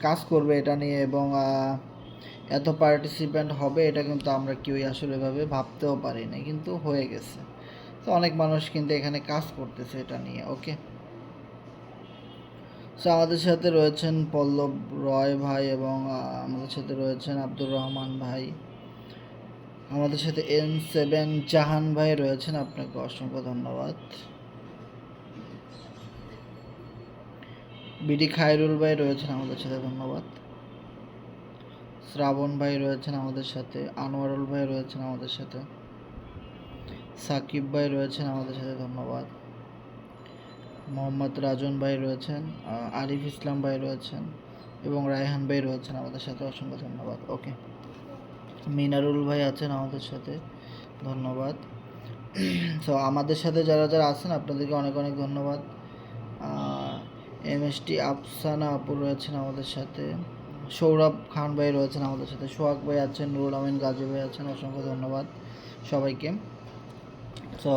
কাজ করবে এটা নিয়ে এবং এত পার্টিসিপেন্ট হবে এটা কিন্তু আমরা কেউই আসলে এভাবে ভাবতেও পারি না, কিন্তু হয়ে গেছে। তো অনেক মানুষ কিন্তু এখানে কাজ করতেছে এটা নিয়ে। ওকে, সো আমাদের সাথে রয়েছেন পল্লব রয় ভাই এবং আমাদের সাথে রয়েছেন আব্দুর রহমান ভাই, আমাদের সাথে N7 জাহান ভাই রয়েছেন, আপনাকে অসংখ্য ধন্যবাদ। বিডি খায়রুল ভাই রয়েছেন আমাদের সাথে, ধন্যবাদ। শ্রাবণ ভাই রয়েছেন আমাদের সাথে, আনোয়ারুল ভাই রয়েছেন আমাদের সাথে, সাকিব ভাই রয়েছেন আমাদের সাথে, ধন্যবাদ। মোহাম্মদ রাজন ভাই রয়েছেন, আরিফ ইসলাম ভাই রয়েছেন এবং রায়হান ভাই রয়েছেন আমাদের সাথে, অসংখ্য ধন্যবাদ। ওকে, মিনারুল ভাই আছেন আমাদের সাথে, ধন্যবাদ। সো আমাদের সাথে যারা যারা আছেন আপনাদেরকে অনেক অনেক ধন্যবাদ। MST আফসানা আপু রয়েছেন আমাদের সাথে, সৌরভ খান ভাই রয়েছেন আমাদের সাথে, সোহাগ ভাই আছেন, নুরুল আমিন গাজী ভাই আছেন, অসংখ্য ধন্যবাদ সবাইকে। সো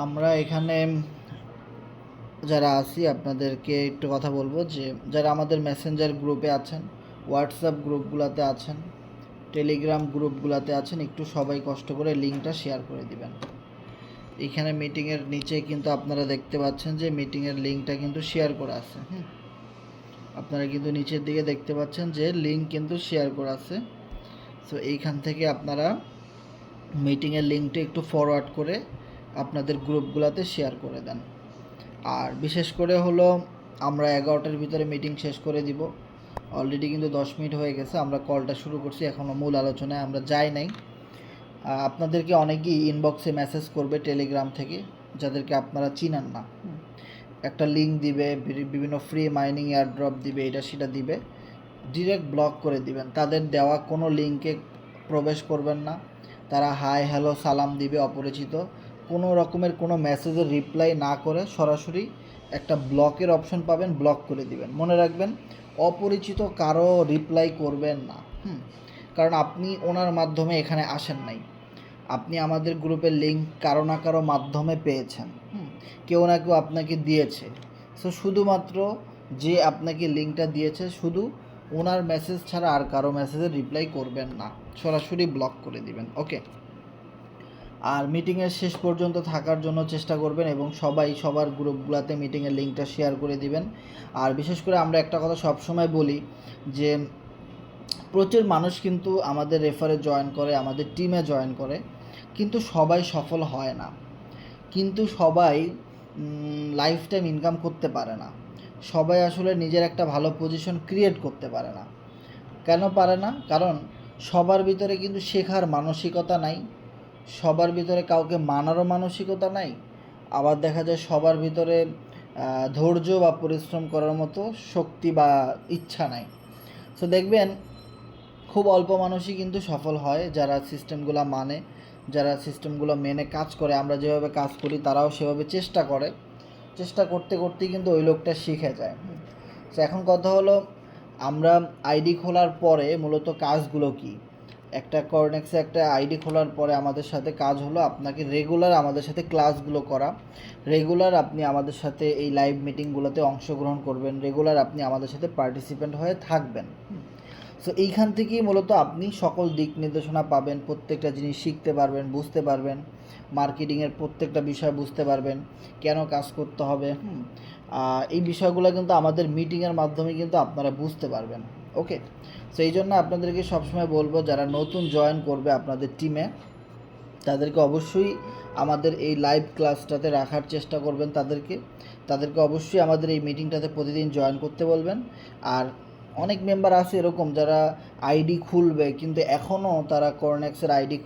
আমরা এখানে যারা আছি আপনাদেরকে একটু কথা বলবো যে যারা আমাদের মেসেঞ্জার গ্রুপে আছেন, হোয়াটসঅ্যাপ গ্রুপগুলোতে আছেন, টেলিগ্রাম গ্রুপগুলোতে আছেন, একটু সবাই কষ্ট করে লিঙ্কটা শেয়ার করে দিবেন। এখানে মিটিংয়ের নিচে কিন্তু আপনারা দেখতে পাচ্ছেন যে মিটিংয়ের লিঙ্কটা কিন্তু শেয়ার করা আছে। আপনারা কিন্তু নিচের দিকে দেখতে পাচ্ছেন যে লিঙ্ক কিন্তু শেয়ার করা আছে। সো এইখান থেকে আপনারা মিটিংয়ের লিঙ্কটা একটু ফরওয়ার্ড করে আপনাদের গ্রুপগুলোতে শেয়ার করে দেন। আর বিশেষ করে হলো আমরা 11টার ভিতরে মিটিং শেষ করে দিব। অলরেডি কিন্তু 10 মিনিট হয়ে গেছে, আমরা কলটা শুরু করছি, এখনও মূল আলোচনায় আমরা যাই নাই। আপনাদেরকে অনেকেই ইনবক্সে মেসেজ করবে টেলিগ্রাম থেকে, যাদেরকে আপনারা চিনেন না, একটা লিঙ্ক দিবে, বিভিন্ন ফ্রি মাইনিং এয়ারড্রপ দিবে, এটা সেটা দিবে, ডিরেক্ট ব্লক করে দিবেন। তাদের দেওয়া কোনো লিঙ্কে প্রবেশ করবেন না। তারা হাই হ্যালো সালাম দিবে অপরিচিত, কোনো রকমের কোনো মেসেজের রিপ্লাই না করে সরাসরি একটা ব্লকের অপশন পাবেন, ব্লক করে দিবেন। মনে রাখবেন, অপরিচিত কারো রিপ্লাই করবেন না। কারণ আপনি ওনার মাধ্যমে এখানে আসেন নাই, আপনি আমাদের গ্রুপের লিঙ্ক কারো না কারো মাধ্যমে পেয়েছেন, কেউ না কেউ আপনাকে দিয়েছে। সো শুধুমাত্র যে আপনাকে লিঙ্কটা দিয়েছে শুধু ওনার মেসেজ ছাড়া আর কারো মেসেজের রিপ্লাই করবেন না, সরাসরি ব্লক করে দিবেন। ওকে, আর মিটিংয়ের শেষ পর্যন্ত থাকার জন্য চেষ্টা করবেন এবং সবাই সবার গ্রুপগুলোতে মিটিংয়ের লিঙ্কটা শেয়ার করে দিবেন। আর বিশেষ করে আমরা একটা কথা সবসময় বলি যে প্রচুর মানুষ কিন্তু আমাদের রেফারে জয়েন করে, আমাদের টিমে জয়েন করে, কিন্তু সবাই সফল হয় না, কিন্তু সবাই লাইফ টাইম ইনকাম করতে পারে না, সবাই আসলে নিজের একটা ভালো পজিশন ক্রিয়েট করতে পারে না। কেন পারে না? কারণ সবার ভিতরে কিন্তু শেখার মানসিকতা নাই, সবার ভিতরে কাউকে মানারও মানসিকতা নাই, আবার দেখা যায় সবার ভিতরে ধৈর্য বা পরিশ্রম করার মতো শক্তি বা ইচ্ছা নাই। সো দেখবেন খুব অল্প মানুষই কিন্তু সফল হয়, যারা সিস্টেমগুলো মানে, যারা সিস্টেমগুলো মেনে কাজ করে। আমরা যেভাবে কাজ করি তারাও সেভাবে চেষ্টা করে, চেষ্টা করতে করতেই কিন্তু ওই লোকটা শিখে যায়। তো এখন কথা হলো, আমরা আইডি খোলার পরে মূলত কাজগুলো কি? একটা কর্নেক্সে একটা আইডি খোলার পরে আমাদের সাথে কাজ হলো আপনাকে রেগুলার আমাদের সাথে ক্লাসগুলো করা, রেগুলার আপনি আমাদের সাথে এই লাইভ মিটিংগুলোতে অংশগ্রহণ করবেন, রেগুলার আপনি আমাদের সাথে পার্টিসিপেন্ট হয়ে থাকবেন। সো এইখান থেকেই মূলত আপনি সকল দিক নির্দেশনা পাবেন, প্রত্যেকটা জিনিস শিখতে পারবেন, বুঝতে পারবেন, মার্কেটিংয়ের প্রত্যেকটা বিষয় বুঝতে পারবেন, কেন কাজ করতে হবে। এই বিষয়গুলো কিন্তু আমাদের মিটিংয়ের মাধ্যমে কিন্তু আপনারা বুঝতে পারবেন। ওকে, সো এই জন্য আপনাদেরকে সবসময় বলবো, যারা নতুন জয়েন করবে আপনাদের টিমে, তাদেরকে অবশ্যই আমাদের এই লাইভ ক্লাসটাতে রাখার চেষ্টা করবেন, তাদেরকে অবশ্যই আমাদের এই মিটিংটাতে প্রতিদিন জয়েন করতে বলবেন। আর অনেক মেম্বার আছে এরকম যারা আইডি খুলবে কিন্তু এখনও তারা কর্নেক্সের আইডি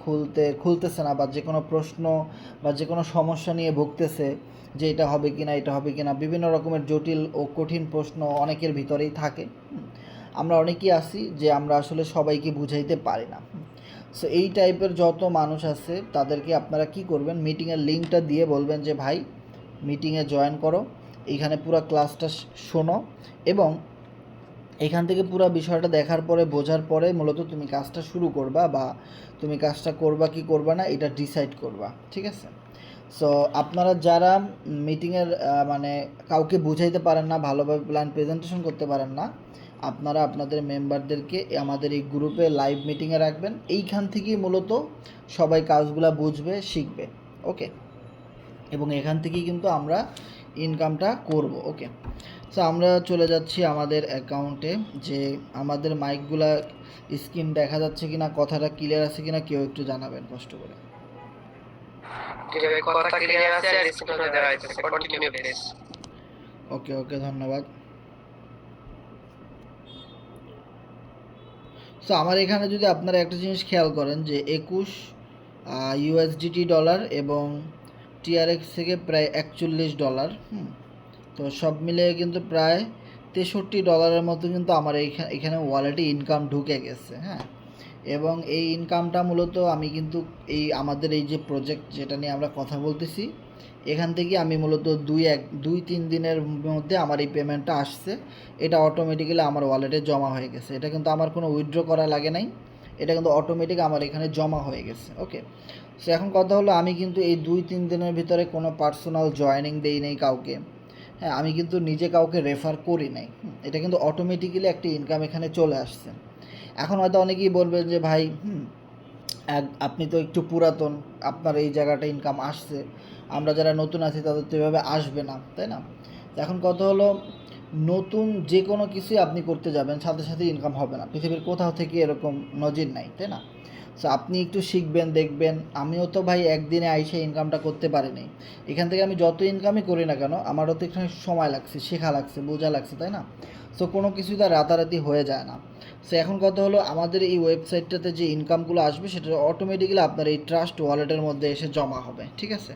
খুলতেছে না, বা যে কোনো প্রশ্ন বা যে কোনো সমস্যা নিয়ে ভুগতেছে যে এটা হবে কি না, এটা হবে কি না, বিভিন্ন রকমের জটিল ও কঠিন প্রশ্ন অনেকের ভিতরেই থাকে। আমরা অনেকেই আছি যে আমরা আসলে সবাইকে বুঝাইতে পারি না। সো এই টাইপের যত মানুষ আছে তাদেরকে আপনারা কি করবেন, মিটিংয়ের লিঙ্কটা দিয়ে বলবেন যে ভাই মিটিংয়ে জয়েন করো, এইখানে পুরো ক্লাসটা শোনো এবং এখান থেকে পুরো বিষয়টা দেখার পরে বোঝার পরে মূলত তুমি কাজটা শুরু করবা, বা তুমি কাজটা করবা কি করবা না এটা ডিসাইড করবা। ঠিক আছে? সো আপনারা যারা মিটিংয়ের মানে কাউকে বুঝাইতে পারেন না, ভালোভাবে প্ল্যান প্রেজেন্টেশন করতে পারেন না, আপনারা আপনাদের মেম্বারদেরকে আমাদের এই গ্রুপে লাইভ মিটিংয়ে রাখবেন। এইখান থেকেই মূলত সবাই কাজগুলো বুঝবে, শিখবে। ওকে, এবং এখান থেকেই কিন্তু আমরা ইনকামটা করব। ওকে, সো আমরা চলে যাচ্ছি আমাদের অ্যাকাউন্টে। যে আমাদের মাইকগুলা স্ক্রিন দেখা যাচ্ছে কিনা, কথাটা ক্লিয়ার আছে কিনা কেউ একটু জানাবেন কষ্ট করে। ওকে ওকে, ধন্যবাদ। সো আমার এখানে যদি আপনারা একটা জিনিস খেয়াল করেন যে 21 ইউএসডিটি ডলার এবং টিআরএক্স থেকে প্রায় $41। তো সব মিলিয়ে কিন্তু প্রায় $63 মতো কিন্তু আমার এখানে ওয়ালেটে ইনকাম ঢুকে গেছে। হ্যাঁ, এবং এই ইনকামটা মূলত আমি কিন্তু আমাদের এই যে প্রজেক্ট যেটা নিয়ে আমরা কথা বলতেছি, এখান থেকে আমি মূলত 2-3 দিনের মধ্যে আমার এই পেমেন্টটা আসছে। এটা অটোমেটিক্যালি আমার ওয়ালেটে জমা হয়ে গেছে। এটা কিন্তু আমার কোনো উইথড্র করা লাগে নাই, এটা কিন্তু অটোমেটিক আমার এখানে জমা হয়ে গেছে। ওকে, সো এখন কথা হলো, আমি কিন্তু এই 2-3 দিনের ভিতরে কোনো পার্সোনাল জয়েনিং দেই নেই কাউকে। হ্যাঁ, আমি কিন্তু নিজে কাউকে রেফার করি নাই। এটা কিন্তু অটোমেটিক্যালি একটা ইনকাম এখানে চলে আসছে। এখন হয়তো অনেকেই বলবেন যে ভাই আপনি তো একটু পুরাতন, আপনার এই জায়গাটা ইনকাম আসছে, আমরা যারা নতুন আছি তাদের তো এভাবে আসবে না, তাই না? এখন কথা হলো, নতুন যে কোনো কিছুই আপনি করতে যাবেন সাথে সাথে ইনকাম হবে না, পৃথিবীর কোথাও থেকে এরকম নজির নাই, তাই না? সো আপনি একটু শিখবেন, দেখবেন। আমিও তো ভাই একদিনে আইসে ইনকামটা করতে পারিনি। এখান থেকে আমি যত ইনকামই করি না কেন, আমারও তো এখানে সময় লাগছে, শেখা লাগছে, বোঝা লাগছে, তাই না? সো কোনো কিছু তো রাতারাতি হয়ে যায় না। সো এখন কথা হলো, আমাদের এই ওয়েবসাইটটাতে যে ইনকামগুলো আসবে সেটা অটোমেটিক্যালি আপনার এই ট্রাস্ট ওয়ালেটের মধ্যে এসে জমা হবে। ঠিক আছে,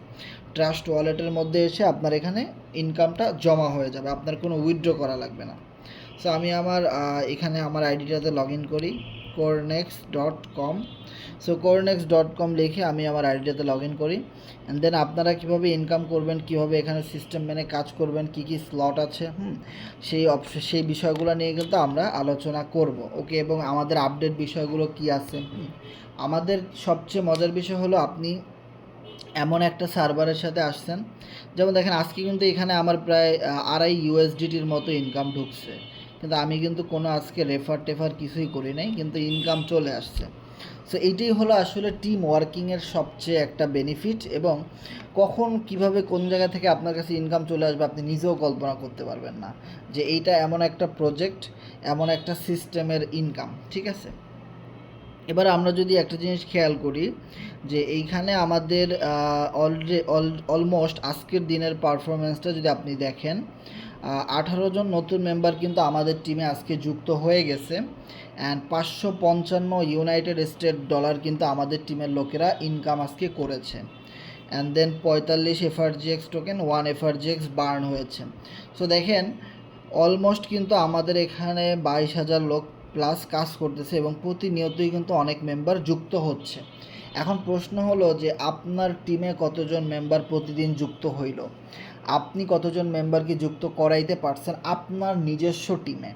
ট্রাস্ট ওয়ালেটের মধ্যে এসে আপনার এখানে ইনকামটা জমা হয়ে যাবে, আপনার কোনো উইথড্র করা লাগবে না। সো আমি আমার এখানে আমার আইডিটাতে লগ ইন করি, corenex.com। সো corenex.com লিখে আমি আমার আইডিটাতে লগ ইন করি। অ্যান্ড দেন আপনারা কীভাবে ইনকাম করবেন, কীভাবে এখানে সিস্টেম মেনে কাজ করবেন, কী কী স্লট আছে, সেই বিষয়গুলো নিয়ে কিন্তু আমরা আলোচনা করব। ওকে, এবং আমাদের আপডেট বিষয়গুলো কি আছে। আমাদের সবচেয়ে মজার বিষয় হলো, আপনি এমন একটা সার্ভারের সাথে আসছেন, যেমন দেখেন আজকে কিন্তু এখানে আমার প্রায় $2.5 মতো ইনকাম ঢুকছে, কিন্তু আমি কিন্তু কোনো আজকে রেফার কিছুই করি নাই, কিন্তু ইনকাম চলে আসছে। সো এইটাই হলো আসলে টিম ওয়ার্কিংয়ের সবচেয়ে একটা বেনিফিট, এবং কখন কিভাবে কোন জায়গা থেকে আপনার কাছে ইনকাম চলে আসবে আপনি নিজেও কল্পনা করতে পারবেন না, যে এইটা এমন একটা প্রজেক্ট, এমন একটা সিস্টেমের ইনকাম। ঠিক আছে, এবার আমরা যদি একটা জিনিস খেয়াল করি, যে এইখানে আমাদের অলমোস্ট আজকের দিনের পারফরমেন্সটা যদি আপনি দেখেন, 18 জন নতুন মেম্বার কিন্তু আমাদের টিমে আজকে যুক্ত হয়ে গেছে। অ্যান্ড 555 ইউনাইটেড স্টেট ডলার কিন্তু আমাদের টিমের লোকেরা ইনকাম আজকে করেছে। And then 45 FRGX token, 1 FRGX burn হয়েছে। সো দেখেন, অলমোস্ট কিন্তু আমাদের এখানে 22,000 লোক প্লাস কাজ করতেছে, এবং প্রতিনিয়তই কিন্তু অনেক মেম্বার যুক্ত হচ্ছে। এখন প্রশ্ন হলো যে আপনার টিমে কতজন মেম্বার প্রতিদিন যুক্ত হইল, আপনি কতজন মেম্বারকে যুক্ত করাইতে পারছেন আপনার নিজস্ব টিমে।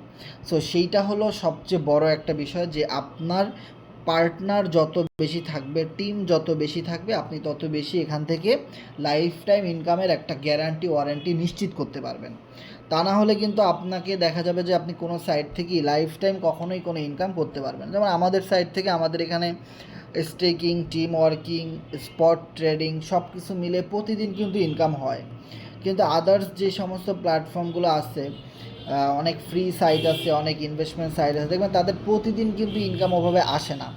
সো সেইটা হলো সবচেয়ে বড় একটা বিষয়, যে আপনার পার্টনার যত বেশি থাকবে, টিম যত বেশি থাকবে, আপনি তত বেশি এখান থেকে লাইফ টাইম ইনকামের একটা গ্যারান্টি ওয়ারেন্টি নিশ্চিত করতে পারবেন। তা না হলে কিন্তু আপনাকে দেখা যাবে যে আপনি কোনো সাইট থেকেই লাইফ টাইম কখনোই কোনো ইনকাম করতে পারবেন। যেমন আমাদের সাইট থেকে আমাদের এখানে staking, team working, spot trading সব কিছু মিলে প্রতিদিন কিন্তু ইনকাম হয়। কিন্তু আদার্স যে সমস্ত প্ল্যাটফর্মগুলো আছে, অনেক ফ্রি সাইট আছে, অনেক ইনভেস্টমেন্ট সাইট আছে, দেখবেন তাদের প্রতিদিন কিন্তু ইনকাম ওভাবে আসে না।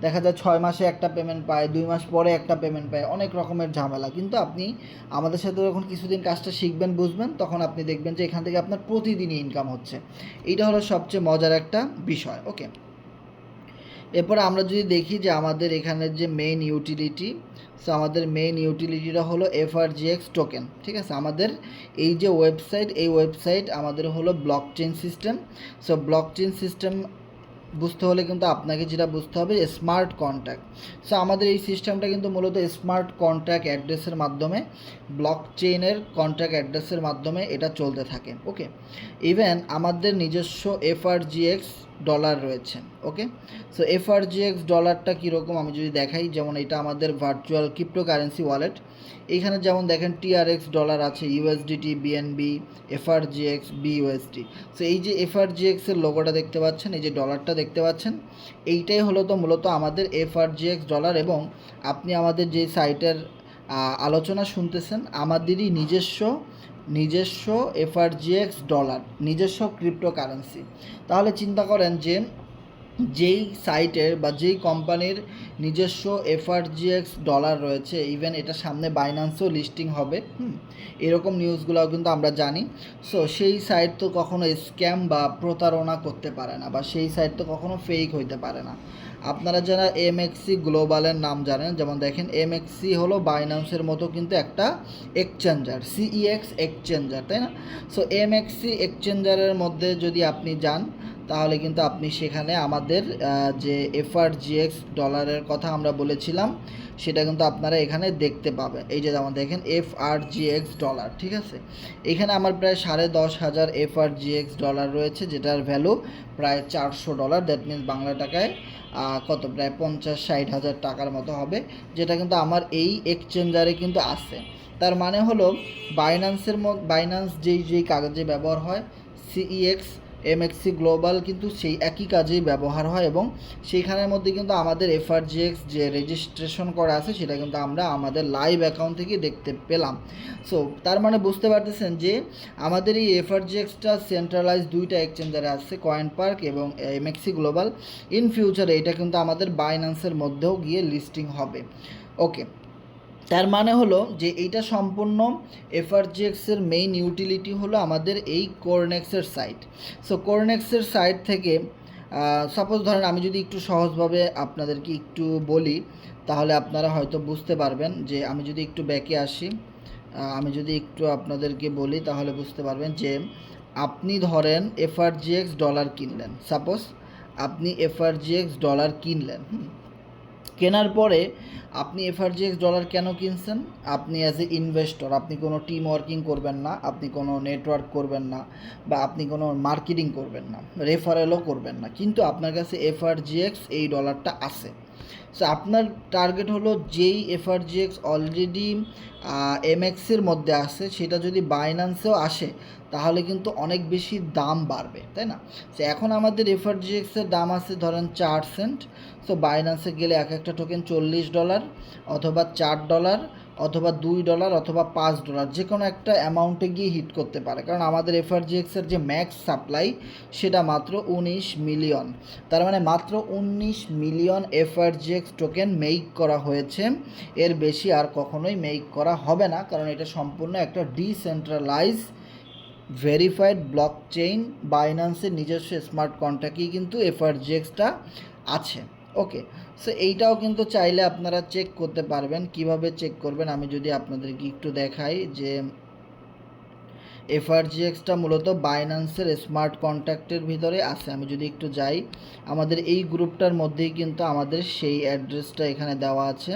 দেখা যায় 6 মাসে একটা পেমেন্ট পায়, 2 মাস পরে একটা পেমেন্ট পায়, অনেক রকমের ঝামেলা। কিন্তু আপনি আমাদের সাথে যখন কিছুদিন কাজটা শিখবেন, বুঝবেন, তখন আপনি দেখবেন যে এখান থেকে আপনার প্রতিদিনই ইনকাম হচ্ছে। এইটা হলো সবচেয়ে মজার একটা বিষয়। ওকে, এরপরে আমরা যদি দেখি যে আমাদের এখানের যে মেইন ইউটিলিটি, সো আমাদের মেইন ইউটিলিটিটা হলো এফআরজিএক্স টোকেন। ঠিক আছে, আমাদের এই যে ওয়েবসাইট, এই ওয়েবসাইট আমাদের হলো blockchain system. So blockchain system বুঝতে হলে কিন্তু আপনাকে যেটা বুঝতে হবে, স্মার্ট কন্ট্যাক্ট। সো আমাদের এই সিস্টেমটা কিন্তু মূলত স্মার্ট কন্ট্যাক্ট অ্যাড্রেসের মাধ্যমে, ব্লকচেইনের কন্ট্যাক্ট অ্যাড্রেসের মাধ্যমে এটা চলতে থাকে। ওকে, ইভেন আমাদের নিজস্ব এফআরজিএক্স ডলার রয়েছে। ওকে, সো এফআরজিএক্স ডলারটা কীরকম আমি যদি দেখাই, যেমন এটা আমাদের ভার্চুয়াল ক্রিপ্টোকারেন্সি ওয়ালেট। এইখানে যেমন দেখেন টিআরএক্স ডলার আছে, USDT, BNB, FRGX, BUSD. So এই যে এফআরজিএক্সের লোগোটা দেখতে পাচ্ছেন, এই যে ডলারটা দেখতে পাচ্ছেন, এইটাই হলো তো মূলত আমাদের এফআরজিএক্স ডলার। এবং আপনি আমাদের যে সাইটের আলোচনা শুনতেছেন, আমাদেরই নিজস্ব এফআরজিএক্স ডলার, নিজস্ব ক্রিপ্টোকারেন্সি। তাহলে চিন্তা করেন যে যেই সাইটের বা যেই কোম্পানির নিজস্ব এফআরজিএক্স ডলার রয়েছে, ইভেন এটা সামনে বাইন্যান্সেও লিস্টিং হবে, এরকম নিউজগুলোও কিন্তু আমরা জানি। সো সেই সাইট তো কখনো স্ক্যাম বা প্রতারণা করতে পারে না, বা সেই সাইট তো কখনো ফেক হইতে পারে না। আপনারা যারা এমএক্সি গ্লোবালের নাম জানেন, যেমন দেখেন এমএক্সি হলো বাইন্যান্সের মতো কিন্তু একটা এক্সচেঞ্জার, সিইএক্স এক্সচেঞ্জার, তাই না? সো এমএক্সি এক্সচেঞ্জারের মধ্যে যদি আপনি যান, তাহলে কিন্তু আপনি সেখানে আমাদের যে এফআরজিএক্স ডলারের কথা আমরা বলেছিলাম, সেটা কিন্তু আপনারা এখানে দেখতে পাবেন। এই যে যেমন দেখেন এফআরজিএক্স ডলার, ঠিক আছে? এখানে আমার প্রায় 10,500 এফআরজিএক্স ডলার রয়েছে, যেটার ভ্যালু প্রায় $400। দ্যাট মিনস বাংলা টাকায় কত, প্রায় 50-60 হাজার টাকার মতো হবে, যেটা কিন্তু আমার এই এক্সচেঞ্জারে কিন্তু আছে। তার মানে হলো বাইন্যান্স যেই কাগজে ব্যবহার হয়, সিইএক্স এমএক্সি গ্লোবাল কিন্তু সেই একই কাজেই ব্যবহার হয়, এবং সেইখানের মধ্যে কিন্তু আমাদের এফআরজিএক্স যে রেজিস্ট্রেশন করা আছে, সেটা কিন্তু আমরা আমাদের লাইভ অ্যাকাউন্ট থেকে দেখতে পেলাম। সো তার মানে বুঝতে পারতেছেন যে আমাদের এই এফআরজিএক্সটা সেন্ট্রালাইজ দুইটা এক্সচেঞ্জারে আছে, কয়েন পার্ক এবং এমএক্সি গ্লোবাল। ইন ফিউচারে এটা কিন্তু আমাদের বাইন্যান্সের মধ্যেও গিয়ে লিস্টিং হবে। ওকে, তার মানে হলো যে এইটা সম্পূর্ণ এফআরজিএক্সের মেইন ইউটিলিটি হলো আমাদের এই কোরনেক্সের সাইট। সো কোরনেক্সের সাইট থেকে সাপোজ ধরেন আমি যদি একটু সহজভাবে আপনাদেরকে একটু বলি, তাহলে আপনারা হয়তো বুঝতে পারবেন। যে আমি যদি একটু ব্যাকে আসি, আমি যদি একটু আপনাদেরকে বলি, তাহলে বুঝতে পারবেন যে আপনি ধরেন এফআরজিএক্স ডলার কিনলেন, সাপোজ আপনি এফআরজিএক্স ডলার কিনলেন, কেনার পরে আপনি এফআরজিএক্স ডলার কেন কিনছেন? আপনি অ্যাজ এ ইনভেস্টর, আপনি কোনো টিম ওয়ার্কিং করবেন না, আপনি কোনো নেটওয়ার্ক করবেন না, বা আপনি কোনো মার্কেটিং করবেন না, রেফারেলও করবেন না, কিন্তু আপনার কাছে এফআরজিএক্স এই ডলারটা আছে। সো আপনার টার্গেট হলো যেই এফআরজিএক্স অলরেডি এমএক্সের মধ্যে আছে, সেটা যদি বাইন্যান্সেও আসে, তাহলে কিন্তু অনেক বেশি দাম বাড়বে, তাই না? সো এখন আমাদের এফআরজিএক্সের দাম আছে ধরেন 4 সেন্ট। সো বাইন্যান্সে গেলে এক একটা টোকেন $40, অথবা $4, অথবা $2, অথবা $5, যে কোনো একটা অ্যামাউন্টে গিয়ে হিট করতে পারে। কারণ আমাদের এফআরজিএক্সের যে ম্যাক্স সাপ্লাই, সেটা মাত্র 19 মিলিয়ন। তার মানে মাত্র 19 মিলিয়ন এফআরজিএক্স টোকেন মেক করা হয়েছে, এর বেশি আর কখনোই মেক করা হবে না, কারণ এটা সম্পূর্ণ একটা ডিসেন্ট্রালাইজ ভেরিফাইড ব্লক চেইন, বাইন্যান্সের নিজস্ব স্মার্ট কন্ট্রাক্টেই কিন্তু এফআরজিএক্সটা আছে। ওকে, সো এইটাও কিন্তু চাইলে আপনারা চেক করতে পারবেন। কিভাবে চেক করবেন আমি যদি আপনাদেরকে একটু দেখাই, যে এফআরজিএক্সটা মূলত বাইন্যান্সের স্মার্ট কন্ট্রাক্টের ভিতরে আছে। আমি যদি একটু যাই, আমাদের এই গ্রুপটার মধ্যেই কিন্তু আমাদের সেই অ্যাড্রেসটা এখানে দেওয়া আছে।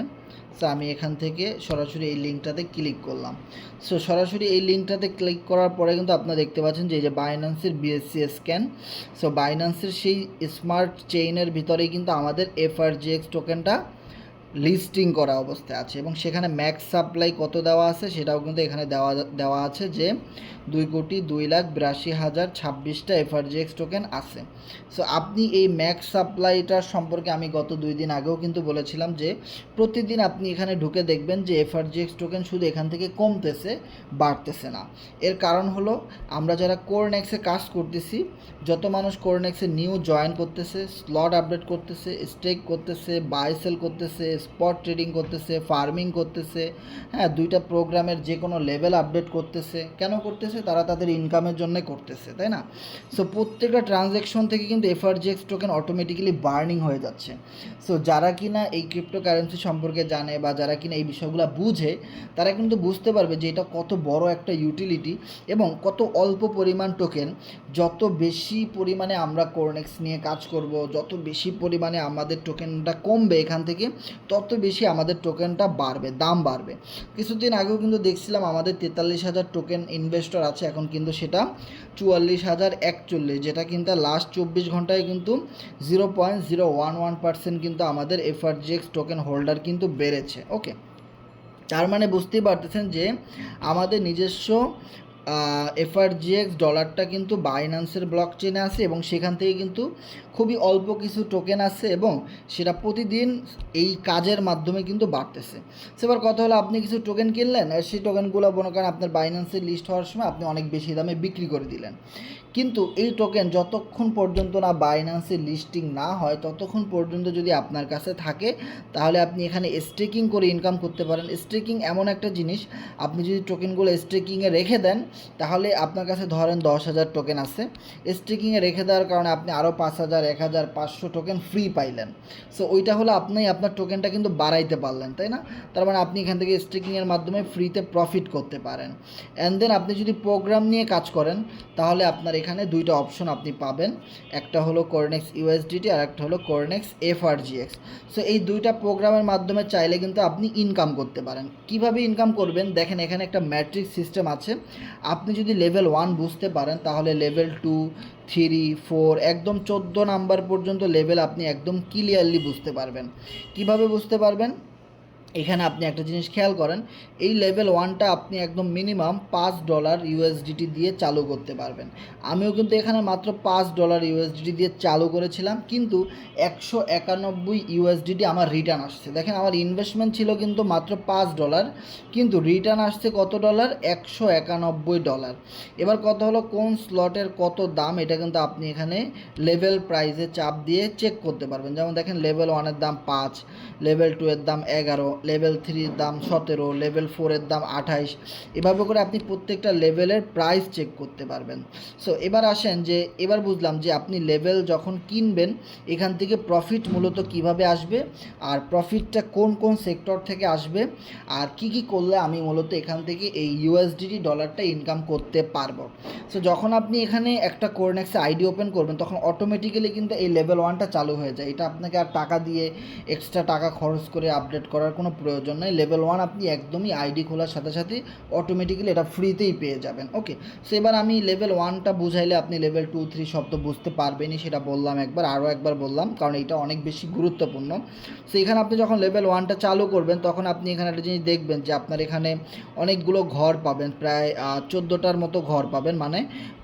সো আমি এখান থেকে সরাসরি এই লিঙ্কটাতে ক্লিক করলাম। সো সরাসরি এই লিঙ্কটাতে ক্লিক করার পরে কিন্তু আপনারা দেখতে পাচ্ছেন যে এই যে বাইন্যান্সের বিএসসি স্ক্যান। সো বাইন্যান্সের সেই স্মার্ট চেইনের ভিতরেই কিন্তু আমাদের এফআরজিএক্স টোকেনটা লিস্টিং করা অবস্থায় আছে, এবং সেখানে ম্যাক্স সাপ্লাই কত দেওয়া আছে সেটাও কিন্তু এখানে দেওয়া আছে, যে 2,82,82,026টা এফআরজিএক্স টোকেন আছে। সো আপনি এই ম্যাক্স সাপ্লাইটার সম্পর্কে আমি গত 2 দিন আগেও কিন্তু বলেছিলাম যে প্রতিদিন আপনি এখানে ঢুকে দেখবেন যে এফআরজিএক্স টোকেন শুধু এখান থেকে কমতেছে, বাড়তেছে না। এর কারণ হলো আমরা যারা কোরনেক্সে কাজ করতেছি, যত মানুষ কোরনেক্সে নিউ জয়েন করতেছে, স্লট আপডেট করতেছে, স্টেক করতেছে, বাই সেল করতেছে, স্পট ট্রেডিং করতেছে, ফার্মিং করতেছে, হ্যাঁ, 2টা প্রোগ্রামের যে কোনো লেভেল আপডেট করতেছে, কেন করতেছে? তারা তাদের ইনকামের জন্য করতেছে, তাই না? সো প্রত্যেকটা ট্রানজ্যাকশন থেকে কিন্তু এফআরজিএক্স টোকেন অটোমেটিক্যালি বার্নিং হয়ে যাচ্ছে। সো যারা কিনা এই ক্রিপ্টোকারেন্সি সম্পর্কে জানে, বা যারা কিনা এই বিষয়গুলো বুঝে, তারা কিন্তু বুঝতে পারবে যে এটা কত বড় একটা ইউটিলিটি, এবং কত অল্প পরিমাণ টোকেন। যত বেশি পরিমাণে আমরা কোরনেক্স নিয়ে কাজ করব, যত বেশি পরিমাণে আমাদের টোকেনটা কমবে এখান থেকে, তত বেশি আমাদের টোকেনটা বাড়বে, দাম বাড়বে। কিছুদিন আগেও কিন্তু দেখছিলাম আমাদের 43,000 টোকেন ইনভেস্টর আছে, এখন কিন্তু সেটা 44,041, যেটা কিন্তু লাস্ট 24 ঘন্টায় কিন্তু 0.011% কিন্তু আমাদের FRGX টোকেন হোল্ডার কিন্তু বেড়েছে। ওকে, তার মানে বুঝতেই পারতেছেন যে আমাদের নিজস্ব FRGX ডলারটা কিন্তু বাইন্যান্সের ব্লক চেনে আছে এবং সেখান থেকে কিন্তু খুবই অল্প কিছু টোকেন আছে এবং সেটা প্রতিদিন এই কাজের মাধ্যমে কিন্তু বাড়তেছে। সেবার কথা হলো, আপনি কিছু টোকেন কিনলেন আর সেই টোকেনগুলো মনে করেন আপনার বাইন্যান্সের লিস্ট হওয়ার সময় আপনি অনেক বেশি দামে বিক্রি করে দিলেন, কিন্তু এই টোকেন যতক্ষণ পর্যন্ত না বাইন্যান্সে লিস্টিং না হয় ততক্ষণ পর্যন্ত যদি আপনার কাছে থাকে তাহলে আপনি এখানে স্টেকিং করে ইনকাম করতে পারেন। স্টেকিং এমন একটা জিনিস, আপনি যদি টোকেনগুলো স্টেকিংয়ে রেখে দেন তাহলে আপনার কাছে ধরেন 10,000 টোকেন আছে, স্টেকিংয়ে রেখে দেওয়ার কারণে আপনি আরও 5,000, 1,000, 500 টোকেন ফ্রি পাইলেন। সো ওইটা হলো আপনি আপনার টোকেনটা কিন্তু বাড়াইতে পারলেন, তাই না? তার মানে আপনি এখান থেকে স্টেকিংয়ের মাধ্যমে ফ্রিতে প্রফিট করতে পারেন। অ্যান্ড দেন আপনি যদি প্রোগ্রাম নিয়ে কাজ করেন তাহলে আপনার এখানে দুইটা অপশন আপনি পাবেন, একটা হলো CORNEX USDT আর একটা হলো CORNEX FRGX। সো এই দুইটা প্রোগ্রামের মাধ্যমে চাইলে কিন্তু আপনি ইনকাম করতে পারেন। কিভাবে ইনকাম করবেন দেখেন, এখানে একটা ম্যাট্রিক্স সিস্টেম আছে। আপনি যদি লেভেল 1 বুঝতে পারেন তাহলে লেভেল 2, 3, 4 একদম 14 নাম্বার পর্যন্ত লেভেল আপনি একদম ক্লিয়ারলি বুঝতে পারবেন। কিভাবে বুঝতে পারবেন? এখানে আপনি একটা জিনিস খেয়াল করেন, এই লেভেল 1টা আপনি একদম মিনিমাম $5 USDT দিয়ে চালু করতে পারবেন। আমিও কিন্তু এখানে মাত্র $5 USDT দিয়ে চালু করেছিলাম, কিন্তু 191 USDT আমার রিটার্ন আসছে। দেখেন আমার ইনভেস্টমেন্ট ছিল কিন্তু মাত্র $5, কিন্তু রিটার্ন আসছে কত ডলার? $191। এবার কথা হলো কোন স্লটের কত দাম, এটা কিন্তু আপনি এখানে লেভেল প্রাইসে চাপ দিয়ে চেক করতে পারবেন। যেমন দেখেন লেভেল 1-এর দাম 5, লেভেল 2-এর দাম 11, লেভেল 3-এর দাম 17, লেভেল 4-এর দাম 28। এভাবে করে আপনি প্রত্যেকটা লেভেলের প্রাইস চেক করতে পারবেন। সো এবার আসেন যে এবার বুঝলাম যে আপনি লেভেল যখন কিনবেন এখান থেকে প্রফিট মূলত কিভাবে আসবে, আর প্রফিটটা কোন কোন সেক্টর থেকে আসবে, আর কি কি করলে আমি মূলত এখান থেকে এই USDT ডলারটা ইনকাম করতে পারবো। সো যখন আপনি এখানে একটা CORNEX আইডি ওপেন করবেন তখন অটোমেটিক্যালি কিন্তু এই লেভেল 1টা চালু হয়ে যায়। এটা আপনাকে আর টাকা দিয়ে এক্সট্রা টাকা খরচ করে আপডেট করার কোনো প্রয়োজন নেই। লেভেল 1 আপনি একদমই আইডি খোলার সাথে সাথে অটোমেটিক্যালি এটা ফ্রিতেই পেয়ে যাবেন। ওকে, সো এবার আমি লেভেল 1টা বুঝাইলে আপনি লেভেল 2, 3 সব তো বুঝতে পারবেনই, সেটা বললাম একবার, আরও একবার বললাম কারণ এটা অনেক বেশি গুরুত্বপূর্ণ। সো এখানে আপনি যখন লেভেল 1টা চালু করবেন তখন আপনি এখানে একটা জিনিস দেখবেন যে আপনার এখানে অনেকগুলো ঘর পাবেন, প্রায় 14টার মতো ঘর পাবেন, মানে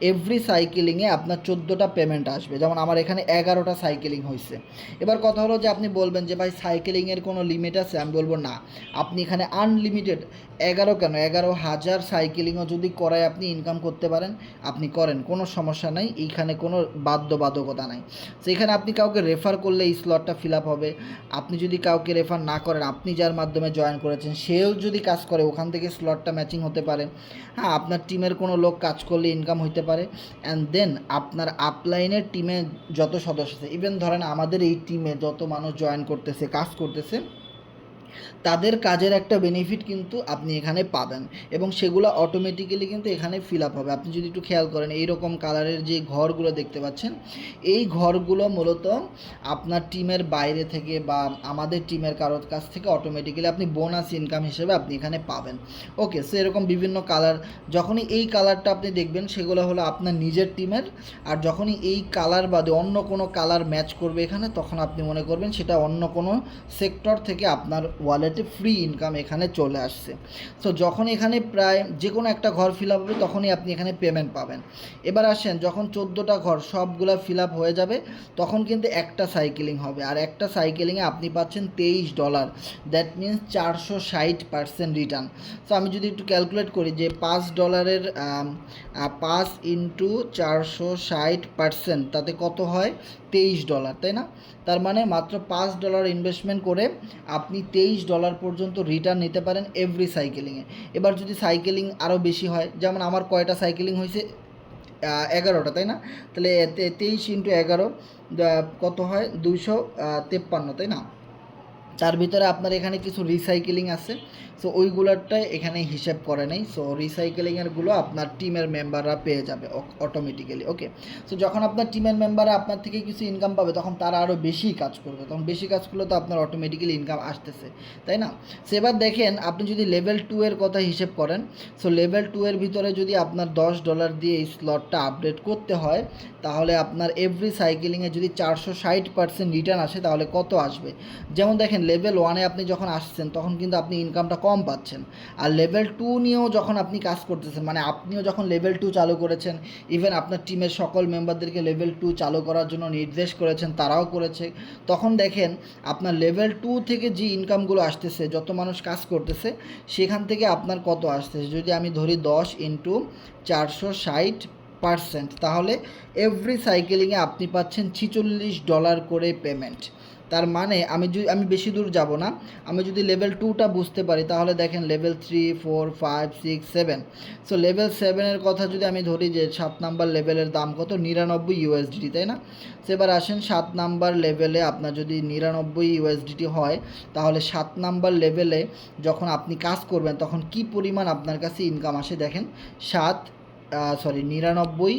এভরি সাইকেলিংয়ে আপনার 14টা পেমেন্ট আসবে। যেমন আমার এখানে 11টা সাইকেলিং হয়েছে। এবার কথা হলো যে আপনি বলবেন যে ভাই সাইকেলিংয়ের কোনো লিমিট আছে? আমি বলবো না, আপনি এখানে আনলিমিটেড 11 কেন 11,000 সাইকেলিংও যদি করায় আপনি ইনকাম করতে পারেন, আপনি করেন, কোনো সমস্যা নাই, এইখানে কোনো বাধ্যবাধকতা নাই। সেখানে আপনি কাউকে রেফার করলে এই স্লটটা ফিল আপ হবে। আপনি যদি কাউকে রেফার না করেন, আপনি যার মাধ্যমে জয়েন করেছেন সেও যদি কাজ করে ওখান থেকে স্লটটা ম্যাচিং হতে পারে। হ্যাঁ, আপনার টিমের কোনো লোক কাজ করলে ইনকাম হতে পারে। অ্যান্ড দেন আপনার আপলাইনের টিমে যত সদস্য আছে, ইভেন ধরেন আমাদের এই টিমে যত মানুষ জয়েন করতেছে, কাজ করতেছে, তাদের কাজের একটা বেনিফিট কিন্তু আপনি এখানে পাবেন এবং সেগুলো অটোমেটিক্যালি কিন্তু এখানে ফিল আপ হবে। আপনি যদি একটু খেয়াল করেন এইরকম কালারের যে ঘরগুলো দেখতে পাচ্ছেন, এই ঘরগুলো মূলত আপনার টিমের বাইরে থেকে বা আমাদের টিমের কারোর কাছ থেকে অটোমেটিক্যালি আপনি বোনাস ইনকাম হিসেবে আপনি এখানে পাবেন। ওকে, সো এরকম বিভিন্ন কালার, যখনই এই কালারটা আপনি দেখবেন সেগুলো হলো আপনার নিজের টিমের, আর যখনই এই কালার বাদে অন্য কোনো কালার ম্যাচ করবে এখানে তখন আপনি মনে করবেন সেটা অন্য কোনো সেক্টর থেকে আপনার ওয়ালেটে ফ্রি ইনকাম এখানে চলে আসছে। সো যখন এখানে প্রায় যে কোনো একটা ঘর ফিল আপ হবে তখনই আপনি এখানে পেমেন্ট পাবেন। এবার আসেন যখন 14টা ঘর সবগুলো ফিল আপ হয়ে যাবে তখন কিন্তু একটা সাইকেলিং হবে, আর একটা সাইকেলিংয়ে আপনি পাচ্ছেন $23। That means 460% return. সো আমি যদি একটু ক্যালকুলেট করি যে $5 5 ইন্টু 460%, তাতে কত হয়? $23, তাই না? তার মানে মাত্র $5 ইনভেস্টমেন্ট করে আপনি $23 পর্যন্ত রিটার্ন নিতে পারেন এভরি সাইকেলিংয়ে। এবার যদি সাইকেলিং আরও বেশি হয়, যেমন আমার কয়টা সাইকেলিং হয়েছে? 11টা, তাই না? তাহলে 23 ইন্টু 11 কত হয়? 253, তাই না? তার ভিতরে আপনার এখানে কিছু রিসাইকেলিং আছে, সো ওইগুলোরটাই এখানে হিসেব করে নেই। সো রিসাইকেলিংয়েরগুলো আপনার টিমের মেম্বাররা পেয়ে যাবে অটোমেটিক্যালি। ওকে, সো যখন আপনার টিমের মেম্বাররা আপনার থেকে কিছু ইনকাম পাবে তখন তারা আরও বেশি কাজ করবে, তখন বেশি কাজ করলে তো আপনার অটোমেটিক্যালি ইনকাম আসতেছে, তাই না? সো এবার দেখেন আপনি যদি লেভেল 2 এর কথা হিসেব করেন, সো লেভেল 2 এর ভিতরে যদি আপনার $10 দিয়ে এই স্লটটা আপডেট করতে হয়, তাহলে আপনার এভরি সাইকেলিংয়ে যদি 460% রিটার্ন আসে তাহলে কত আসবে? যেমন দেখেন লেভেল 1-এ আপনি যখন আসছেন তখন কিন্তু আপনি ইনকামটা কম পাচ্ছেন, আর লেভেল 2 নিয়েও যখন আপনি কাজ করতেছেন, মানে আপনিও যখন লেভেল 2 চালু করেছেন, ইভেন আপনার টিমের সকল মেম্বারদেরকে লেভেল 2 চালু করার জন্য নির্দেশ করেছেন, তারাও করেছে, তখন দেখেন আপনার লেভেল 2 থেকে যে ইনকামগুলো আসতেছে, যত মানুষ কাজ করতেছে সেখান থেকে আপনার কত আসতেছে, যদি আমি ধরি 10 ইন্টু 460%, তাহলে এভরি সাইকেলিংয়ে আপনি পাচ্ছেন $46 করে পেমেন্ট। তার মানে আমি বেশি দূর যাব না, আমি যদি লেভেল 2টা বুঝতে পারি তাহলে দেখেন লেভেল 3, 4, 5, 6, 7, সো লেভেল 7-এর কথা যদি আমি ধরি যে 7 নাম্বার লেভেলের দাম কত, $99, তাই না? সো এবার আসেন 7 নাম্বার লেভেলে আপনার যদি $99 হয়, তাহলে 7 নাম্বার লেভেলে যখন আপনি কাজ করবেন তখন কি পরিমাণ আপনার কাছে ইনকাম আসে দেখেন, 99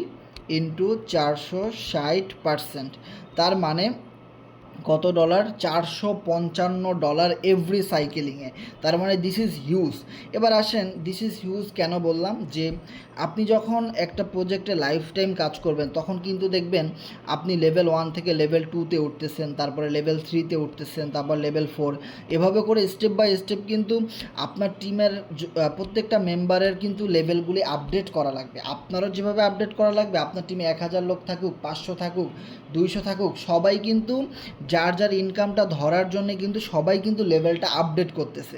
ইন্টু 460%, তার মানে কত ডলার, $455 এভরি সাইকেলিংয়ে। তার মানে দিস ইজ হিউজ। এবার আসেন দিস ইজ হিউজ কেন বললাম, যে আপনি যখন একটা প্রজেক্টে লাইফ টাইম কাজ করবেন তখন কিন্তু দেখবেন আপনি লেভেল 1 থেকে লেভেল 2-তে উঠতেছেন, তারপরে লেভেল 3-তে উঠতেছেন, তারপর লেভেল 4, এভাবে করে স্টেপ বাই স্টেপ কিন্তু আপনার টিমের প্রত্যেকটা মেম্বারের কিন্তু লেভেলগুলি আপডেট করা লাগবে। আপনারও যেভাবে আপডেট করা লাগবে, আপনার টিমে 1000 লোক থাকুক, 500 থাকুক, 200 থাকুক, সবাই কিন্তু যার যার ইনকামটা ধরার জন্য কিন্তু সবাই কিন্তু লেভেলটা আপডেট করতেছে।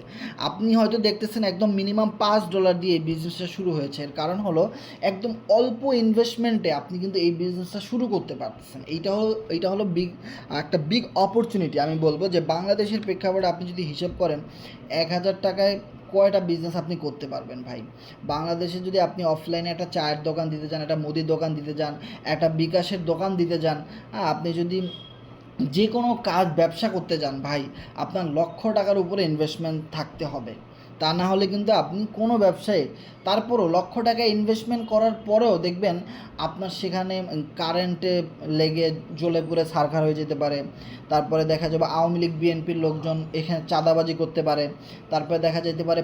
আপনি হয়তো দেখতেছেন একদম মিনিমাম $5 দিয়ে এই বিজনেসটা শুরু হয়েছে, এর কারণ হলো একদম অল্প ইনভেস্টমেন্টে আপনি কিন্তু এই বিজনেসটা শুরু করতে পারতেছেন। এইটা হলো একটা বিগ অপরচুনিটি। আমি বলবো যে বাংলাদেশের প্রেক্ষাপটে আপনি যদি হিসেব করেন 1000 টাকায় কয়টা বিজনেস আপনি করতে পারবেন ভাই? বাংলাদেশে যদি আপনি অফলাইনে একটা চায়ের দোকান দিতে যান, একটা মুদির দোকান দিতে যান, একটা বিকাশের দোকান দিতে যান, আপনি যদি যে কোনো কাজ ব্যবসা করতে যান ভাই, আপনার $1,00,000 উপরে ইনভেস্টমেন্ট থাকতে হবে, তা না হলে কিন্তু আপনি কোনো ব্যবসায়, তারপরও $1,00,000 ইনভেস্টমেন্ট করার পরেও দেখবেন আপনার সেখানে কারেন্টে লেগে জ্বলে পুড়ে ছারখার হয়ে যেতে পারে, তারপরে দেখা যাবে আওয়ামী লীগ বিএনপির লোকজন এখানে চাঁদাবাজি করতে পারে, তারপরে দেখা যেতে পারে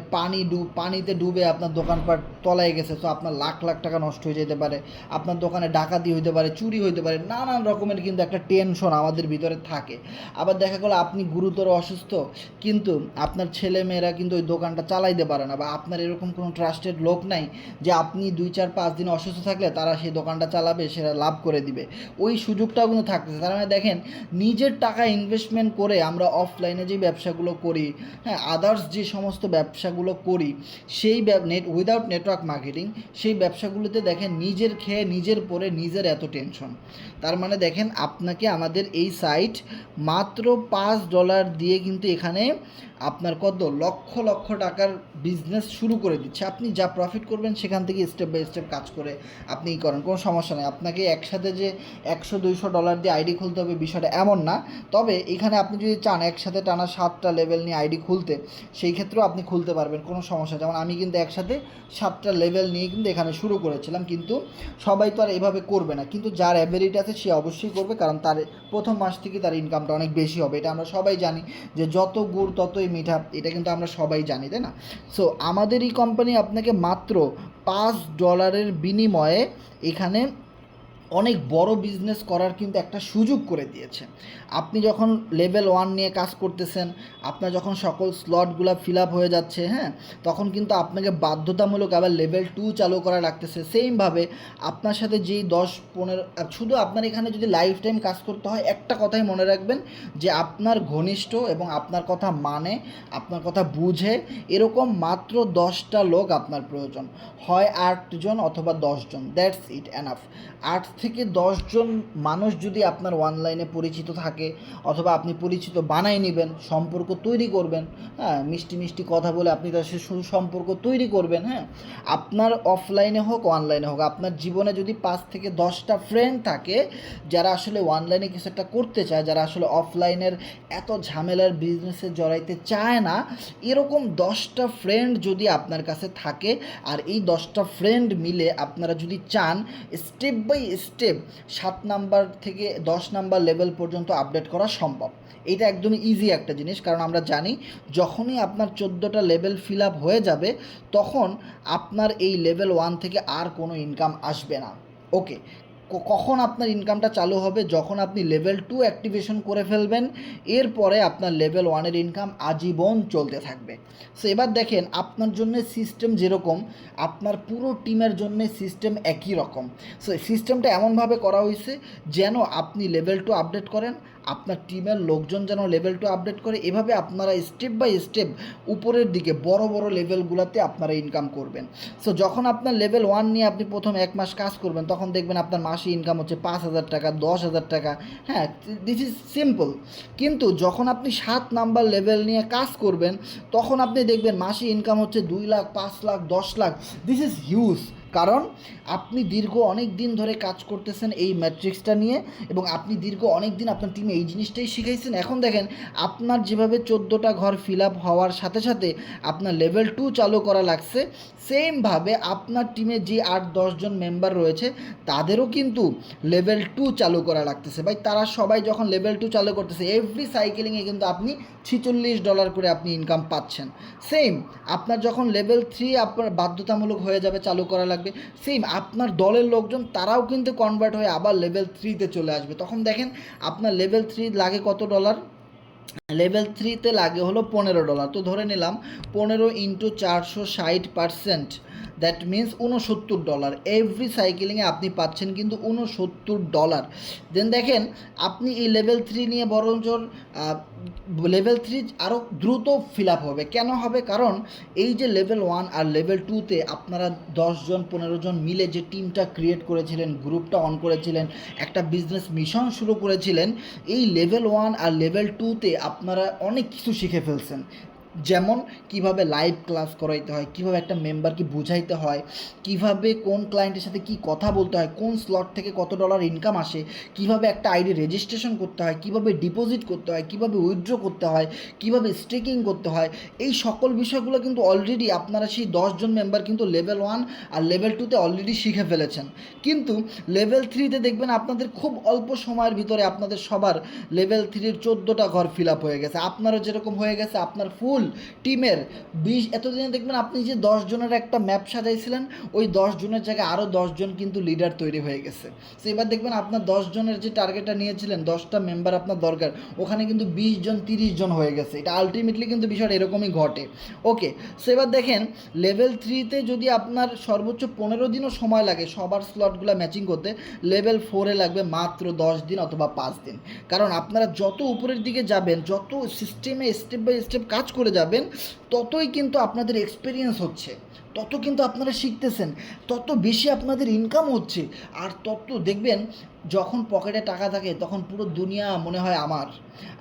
পানিতে ডুবে আপনার দোকানপাট তলায় গেছে, তো আপনার লাখ লাখ টাকা নষ্ট হয়ে যেতে পারে, আপনার দোকানে ডাকাতি হইতে পারে, চুরি হইতে পারে, নানান রকমের কিন্তু একটা টেনশন আমাদের ভিতরে থাকে। আবার দেখা গেলো আপনি গুরুতর অসুস্থ, কিন্তু আপনার ছেলেমেয়েরা কিন্তু ওই দোকানটা চালাইতে পারে না, বা আপনার এরকম কোনো ট্রাস্টেড লোক নাই যে আপনি 2, 4, 5 দিন অসুস্থ থাকলে তারা সেই দোকানটা চালাবে, সেটা লাভ করে দিবে, ওই সুযোগটাও কিন্তু থাকতেছে। তার মানে দেখেন নিজের টাকা ইনভেস্টমেন্ট করে আমরা অফলাইনে যে ব্যবসাগুলো করি, হ্যাঁ, আদার্স যে সমস্ত ব্যবসাগুলো করি, সেই উইদাউট নেটওয়ার্ক মার্কেটিং, সেই ব্যবসাগুলোতে দেখেন নিজের খেয়ে নিজের পরে নিজের এত টেনশন। তার মানে দেখেন আপনাকে আমাদের এই সাইট মাত্র $5 দিয়ে কিন্তু এখানে আপনার কত লক্ষ লক্ষ টাকার বিজনেস শুরু করে দিচ্ছে। আপনি যা প্রফিট করবেন সেখান থেকে স্টেপ বাই স্টেপ কাজ করে আপনি করেন, কোনো সমস্যা নেই। আপনাকে একসাথে যে $100-200 দিয়ে আইডি খুলতে হবে বিষয়টা এমন না। তবে এখানে আপনি যদি চান একসাথে টানা 7টা লেভেল নিয়ে আইডি খুলতে, সেই ক্ষেত্রেও আপনি খুলতে পারবেন, কোনো সমস্যা। যেমন আমি কিন্তু একসাথে 7টা লেভেল নিয়ে কিন্তু এখানে শুরু করেছিলাম, কিন্তু সবাই তো আর এভাবে করবে না, কিন্তু যার অ্যাবিলিটি আছে সে অবশ্যই করবে, কারণ তার প্রথম মাস থেকে তার ইনকামটা অনেক বেশি হবে। এটা আমরা সবাই জানি যে যত গুড় ততই মিঠা, এটা কিন্তু আমরা সবাই জানি, তাই না? সো আমাদের এই কোম্পানি আপনাকে মাত্র $5 বিনিময়ে এখানে অনেক বড় বিজনেস করার কিন্তু একটা সুযোগ করে দিয়েছে। আপনি যখন লেভেল 1 নিয়ে কাজ করতেছেন, আপনার যখন সকল স্লটগুলো ফিল আপ হয়ে যাচ্ছে, হ্যাঁ, তখন কিন্তু আপনাকে বাধ্যতামূলক আবার লেভেল 2 চালু করা লাগতেছে। সেমভাবে আপনার সাথে যেই 10-15, শুধু আপনার এখানে যদি লাইফ টাইম কাজ করতে হয়, একটা কথাই মনে রাখবেন যে আপনার ঘনিষ্ঠ এবং আপনার কথা মানে, আপনার কথা বুঝে এরকম মাত্র 10টা লোক আপনার প্রয়োজন, হয় 8 জন অথবা 10 জন, দ্যাটস ইট এনাফ। 8 থেকে 10 জন মানুষ যদি আপনার অনলাইনে পরিচিত থাকে, অথবা আপনি পরিচিত বানাই নেবেন, সম্পর্ক তৈরি করবেন, হ্যাঁ, মিষ্টি মিষ্টি কথা বলে আপনি তার সাথে সুসম্পর্ক তৈরি করবেন, হ্যাঁ, আপনার অফলাইনে হোক অনলাইনে হোক, আপনার জীবনে যদি 5 থেকে 10টা ফ্রেন্ড থাকে যারা আসলে অনলাইনে কিছু একটা করতে চায়, যারা আসলে অফলাইনের এত ঝামেলার বিজনেসে জড়াইতে চায় না, এরকম 10টা ফ্রেন্ড যদি আপনার কাছে থাকে, আর এই 10টা ফ্রেন্ড মিলে আপনারা যদি চান স্টেপ বাই স্টেপ 7 নাম্বার থেকে 10 নাম্বার লেভেল পর্যন্ত আপডেট করা সম্ভব। এটা একদমই ইজি একটা জিনিস, কারণ আমরা জানি যখনই আপনার 14টা লেভেল ফিল আপ হয়ে যাবে তখন আপনার এই লেভেল 1 থেকে আর কোনো ইনকাম আসবে না। ওকে, কখন আপনার ইনকামটা চালু হবে? যখন আপনি লেভেল 2 অ্যাক্টিভেশন করে ফেলবেন, এরপরে আপনার লেভেল 1-এর ইনকাম আজীবন চলতে থাকবে। সো এবার দেখেন, আপনার জন্য সিস্টেম যেরকম, আপনার পুরো টিমের জন্য সিস্টেম একই রকম। সো সিস্টেমটা এমনভাবে করা হয়েছে যেন আপনি লেভেল 2 আপডেট করেন, আপনার টিমের লোকজন যেন লেভেল 2 আপডেট করে, এভাবে আপনারা স্টেপ বাই স্টেপ উপরের দিকে বড় বড় লেভেলগুলোতে আপনারা ইনকাম করবেন। সো যখন আপনার লেভেল 1 নিয়ে আপনি প্রথম 1 মাস কাজ করবেন, তখন দেখবেন আপনার মাসে ইনকাম হচ্ছে 5,000 টাকা, 10,000 টাকা, হ্যাঁ, দিস ইজ সিম্পল। কিন্তু যখন আপনি 7 নাম্বার লেভেল নিয়ে কাজ করবেন, তখন আপনি দেখবেন মাসে ইনকাম হচ্ছে 2 lakh, 5 lakh, 10 lakh. This is huge, কারণ আপনি দীর্ঘ অনেক দিন ধরে কাজ করতেছেন এই ম্যাট্রিক্সটা নিয়ে, এবং আপনি দীর্ঘ অনেক দিন আপনার টিমে এই জিনিসটাই শিখাইছেন। এখন দেখেন, আপনার যেভাবে 14টা ঘর ফিল আপ হওয়ার সাথে সাথে আপনার লেভেল 2 চালু করা লাগছে, সেমভাবে আপনার টিমে যে 8-10 জন মেম্বার রয়েছে তাদেরও কিন্তু লেভেল 2 চালু করা লাগতেছে। ভাই, তারা সবাই যখন লেভেল 2 চালু করতেছে, এভরি সাইকেলিংয়ে কিন্তু আপনি $46 করে আপনি ইনকাম পাচ্ছেন। সেম আপনার যখন লেভেল 3 আপনার বাধ্যতামূলক হয়ে যাবে, চালু করা লাগবে, সেম আপনার দলের লোকজন তারাও কিন্তু কনভার্ট হয়ে আবার লেভেল 3-তে চলে আসবে। তখন দেখেন আপনার লেভেল 3 লাগে কত ডলার? লেভেল 3-তে লাগে হলো $15। তো ধরে নিলাম 15 ইন্টু 460%, দ্যাট মিন্স $69। এভরি সাইকেলিংয়ে আপনি পাচ্ছেন কিন্তু $69। দেন দেখেন, আপনি এই লেভেল 3 নিয়ে বরঞ্চ লেভেল 3 আরও দ্রুত ফিল আপ হবে। কেন হবে? কারণ এই যে লেভেল 1 আর লেভেল 2-তে আপনারা 10 জন 15 জন মিলে যে টিমটা ক্রিয়েট করেছিলেন, গ্রুপটা অন করেছিলেন, একটা বিজনেস মিশন শুরু করেছিলেন, এই লেভেল 1 আর লেভেল 2-তে আপনারা অনেক কিছু শিখে ফেলছেন। যেমন কিভাবে লাইভ ক্লাস করাইতে হয়, কিভাবে একটা মেম্বারকে বুঝাইতে হয়, কিভাবে কোন ক্লায়েন্টের সাথে কি কথা বলতে হয়, কোন স্লট থেকে কত ডলার ইনকাম আসে, কিভাবে একটা আইডি রেজিস্ট্রেশন করতে হয়, কিভাবে ডিপোজিট করতে হয়, কিভাবে উইথড্র করতে হয়, কিভাবে স্টেকিং করতে হয়, এই সকল বিষয়গুলো কিন্তু অলরেডি আপনারা সেই 10 জন মেম্বার কিন্তু লেভেল 1 আর লেভেল 2-তে অলরেডি শিখে ফেলেছেন। কিন্তু লেভেল 3-তে দেখবেন আপনাদের খুব অল্প সময়ের ভিতরে আপনাদের সবার লেভেল 3-এর 14টা ঘর ফিল আপ হয়ে গেছে। আপনারও যেরকম হয়ে গেছে, আপনার ফুল টিমের 20, এতদিনে দেখবেন আপনি যে 10 জনের একটা ম্যাপ সাজাইছিলেন, ওই 10 জনের জায়গায় আরও 10 জন কিন্তু লিডার তৈরি হয়ে গেছে। সো এবার দেখবেন আপনার 10 জনের যে টার্গেটটা নিয়েছিলেন, 10টা মেম্বার আপনার দরকার, ওখানে কিন্তু 20 জন 30 জন হয়ে গেছে। এটা আলটিমেটলি কিন্তু বিষয়টা এরকমই ঘটে। ওকে, সো এবার দেখেন, লেভেল 3-তে যদি আপনার সর্বোচ্চ 15 দিনও সময় লাগে সবার স্লটগুলো ম্যাচিং করতে, লেভেল 4-এ লাগবে মাত্র 10 দিন অথবা 5 দিন। কারণ আপনারা যত উপরের দিকে যাবেন, যত সিস্টেমে স্টেপ বাই স্টেপ কাজ করে যাবেন, ততই কিন্তু আপনাদের এক্সপিরিয়েন্স হচ্ছে, তত কিন্তু আপনারা শিখতেছেন, তত বেশি আপনাদের ইনকাম হচ্ছে। আর তত দেখবেন, যখন পকেটে টাকা থাকে তখন পুরো দুনিয়া মনে হয় আমার,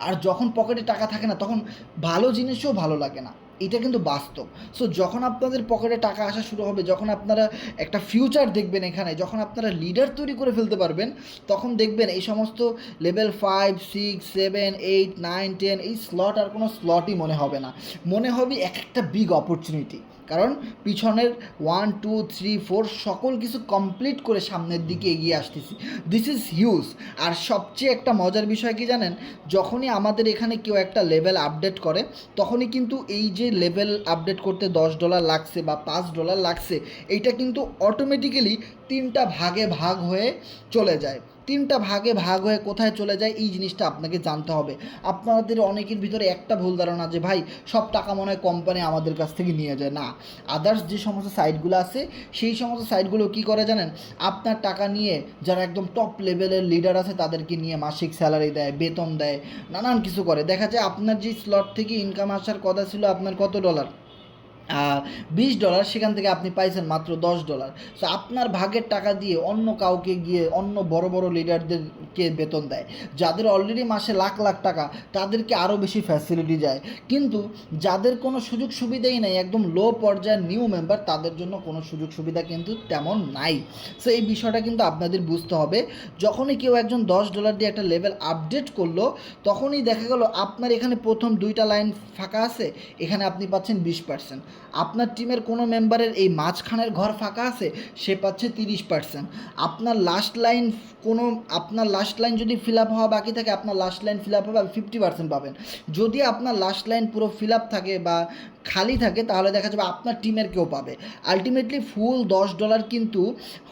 আর যখন পকেটে টাকা থাকে না তখন ভালো জিনিসও ভালো লাগে না। এটা কিন্তু বাস্তব। সো যখন আপনাদের পকেটে টাকা আসা শুরু হবে, যখন আপনারা একটা ফিউচার দেখবেন এখানে, যখন আপনারা লিডার তৈরি করে ফেলতে পারবেন, তখন দেখবেন এই সমস্ত লেভেল 5, 6, 7, 8, 9, 10 এই স্লট আর কোনো স্লটই মনে হবে না, মনে হবে এক একটা বিগ অপরচুনিটি। কারণ পিছনের 1, 2, 3, 4 সকল কিছু কমপ্লিট করে সামনের দিকে এগিয়ে আসতেছি। This is huge. আর সবচেয়ে একটা মজার বিষয় কি জানেন? যখনই আমাদের এখানে কেউ একটা লেভেল আপডেট করে, তখনই কিন্তু এই যে লেভেল আপডেট করতে $10 লাগছে বা $5 লাগছে, এইটা কিন্তু অটোমেটিক্যালি 3টা ভাগে ভাগ হয়ে চলে যায়। 3টা ভাগে ভাগ হয়ে কোথায় চলে যায়, এই জিনিসটা আপনাকে জানতে হবে। আপনাদের অনেকের ভিতরে একটা ভুল ধারণা যে ভাই সব টাকা মনে হয় কোম্পানি আমাদের কাছ থেকে নিয়ে যায়। না, আদার্স যে সমস্ত সাইটগুলো আছে, সেই সমস্ত সাইটগুলো কী করে জানেন? আপনার টাকা নিয়ে যারা একদম টপ লেভেলের লিডার আছে তাদেরকে নিয়ে মাসিক স্যালারি দেয়, বেতন দেয়, নানান কিছু করে। দেখা যায় আপনার যে স্লট থেকে ইনকাম আসার কথা ছিল আপনার কত ডলার, $20, সেখান থেকে আপনি পাইছেন মাত্র $10। সো আপনার ভাগের টাকা দিয়ে অন্য কাউকে গিয়ে অন্য বড় বড় লিডারদেরকে বেতন দেয়, যাদের অলরেডি মাসে লাখ লাখ টাকা, তাদেরকে আরও বেশি ফ্যাসিলিটি যায়। কিন্তু যাদের কোনো সুযোগ সুবিধাই নেই, একদম লো পর্যায়ের নিউ মেম্বার, তাদের জন্য কোনো সুযোগ সুবিধা কিন্তু তেমন নাই। সো এই বিষয়টা কিন্তু আপনাদের বুঝতে হবে। যখনই কেউ একজন $10 দিয়ে একটা লেভেল আপডেট করলো, তখনই দেখা গেল আপনার এখানে প্রথম 2টা লাইন ফাঁকা আছে, এখানে আপনি পাচ্ছেন 20%। আপনার টিমের কোনো মেম্বারের এই মাঝখানের ঘর ফাঁকা আছে, সে পাচ্ছে 30%। আপনার লাস্ট লাইন যদি ফিল আপ হওয়া বাকি থাকে, আপনার লাস্ট লাইন ফিল আপ হবে, 50% পাবেন। যদি আপনার লাস্ট লাইন পুরো ফিল আপ থাকে বা খালি থাকে, তাহলে দেখা যাবে আপনার টিমের কেউ পাবে। আলটিমেটলি ফুল $10 কিন্তু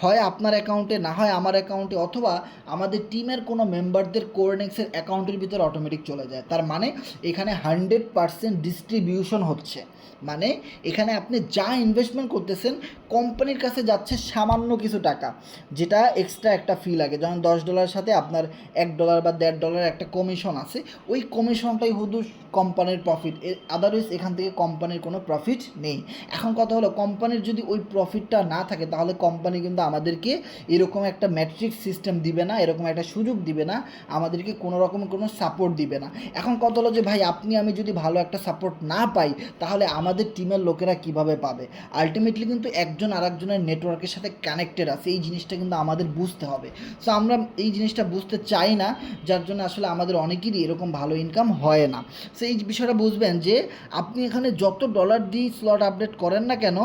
হয় আপনার অ্যাকাউন্টে, না হয় আমার অ্যাকাউন্টে, অথবা আমাদের টিমের কোনো মেম্বারদের কোরনেক্সের অ্যাকাউন্টের ভিতরে অটোমেটিক চলে যায়। তার মানে এখানে 100% ডিস্ট্রিবিউশন হচ্ছে। মানে এখানে আপনি যা ইনভেস্টমেন্ট করতেছেন, কোম্পানির কাছে যাচ্ছে সামান্য কিছু টাকা, যেটা এক্সট্রা একটা ফি লাগে। যেমন $10 সাথে আপনার $1 বা $1.5 একটা কমিশন আছে, ওই কমিশনটাই শুধু কোম্পানির প্রফিট, আদারওয়াইজ এখান থেকে কোম্পানির কোনো প্রফিট নেই। এখন কথা হলো, কোম্পানির যদি ওই প্রফিটটা না থাকে, তাহলে কোম্পানি কিন্তু আমাদেরকে এরকম একটা ম্যাট্রিক্স সিস্টেম দিবে না, এরকম একটা সুযোগ দিবে না, আমাদেরকে কোনো রকম কোনো সাপোর্ট দিবে না। এখন কথা হলো যে ভাই, আমি যদি ভালো একটা সাপোর্ট না পাই, তাহলে আমাদের টিমের লোকেরা কিভাবে পাবে? আলটিমেটলি কিন্তু একজন আরেকজনের নেটওয়ার্কের সাথে কানেক্টেড আছে, এই জিনিসটা কিন্তু আমাদের বুঝতে হবে। সো আমরা এই জিনিসটা বুঝতে চাই না, যার জন্য আসলে আমাদের অনেকেরই এরকম ভালো ইনকাম হয় না। সো এই বিষয়টা বুঝবেন যে আপনি এখানে যত ডলার দিয়ে স্লট আপডেট করেন না কেন,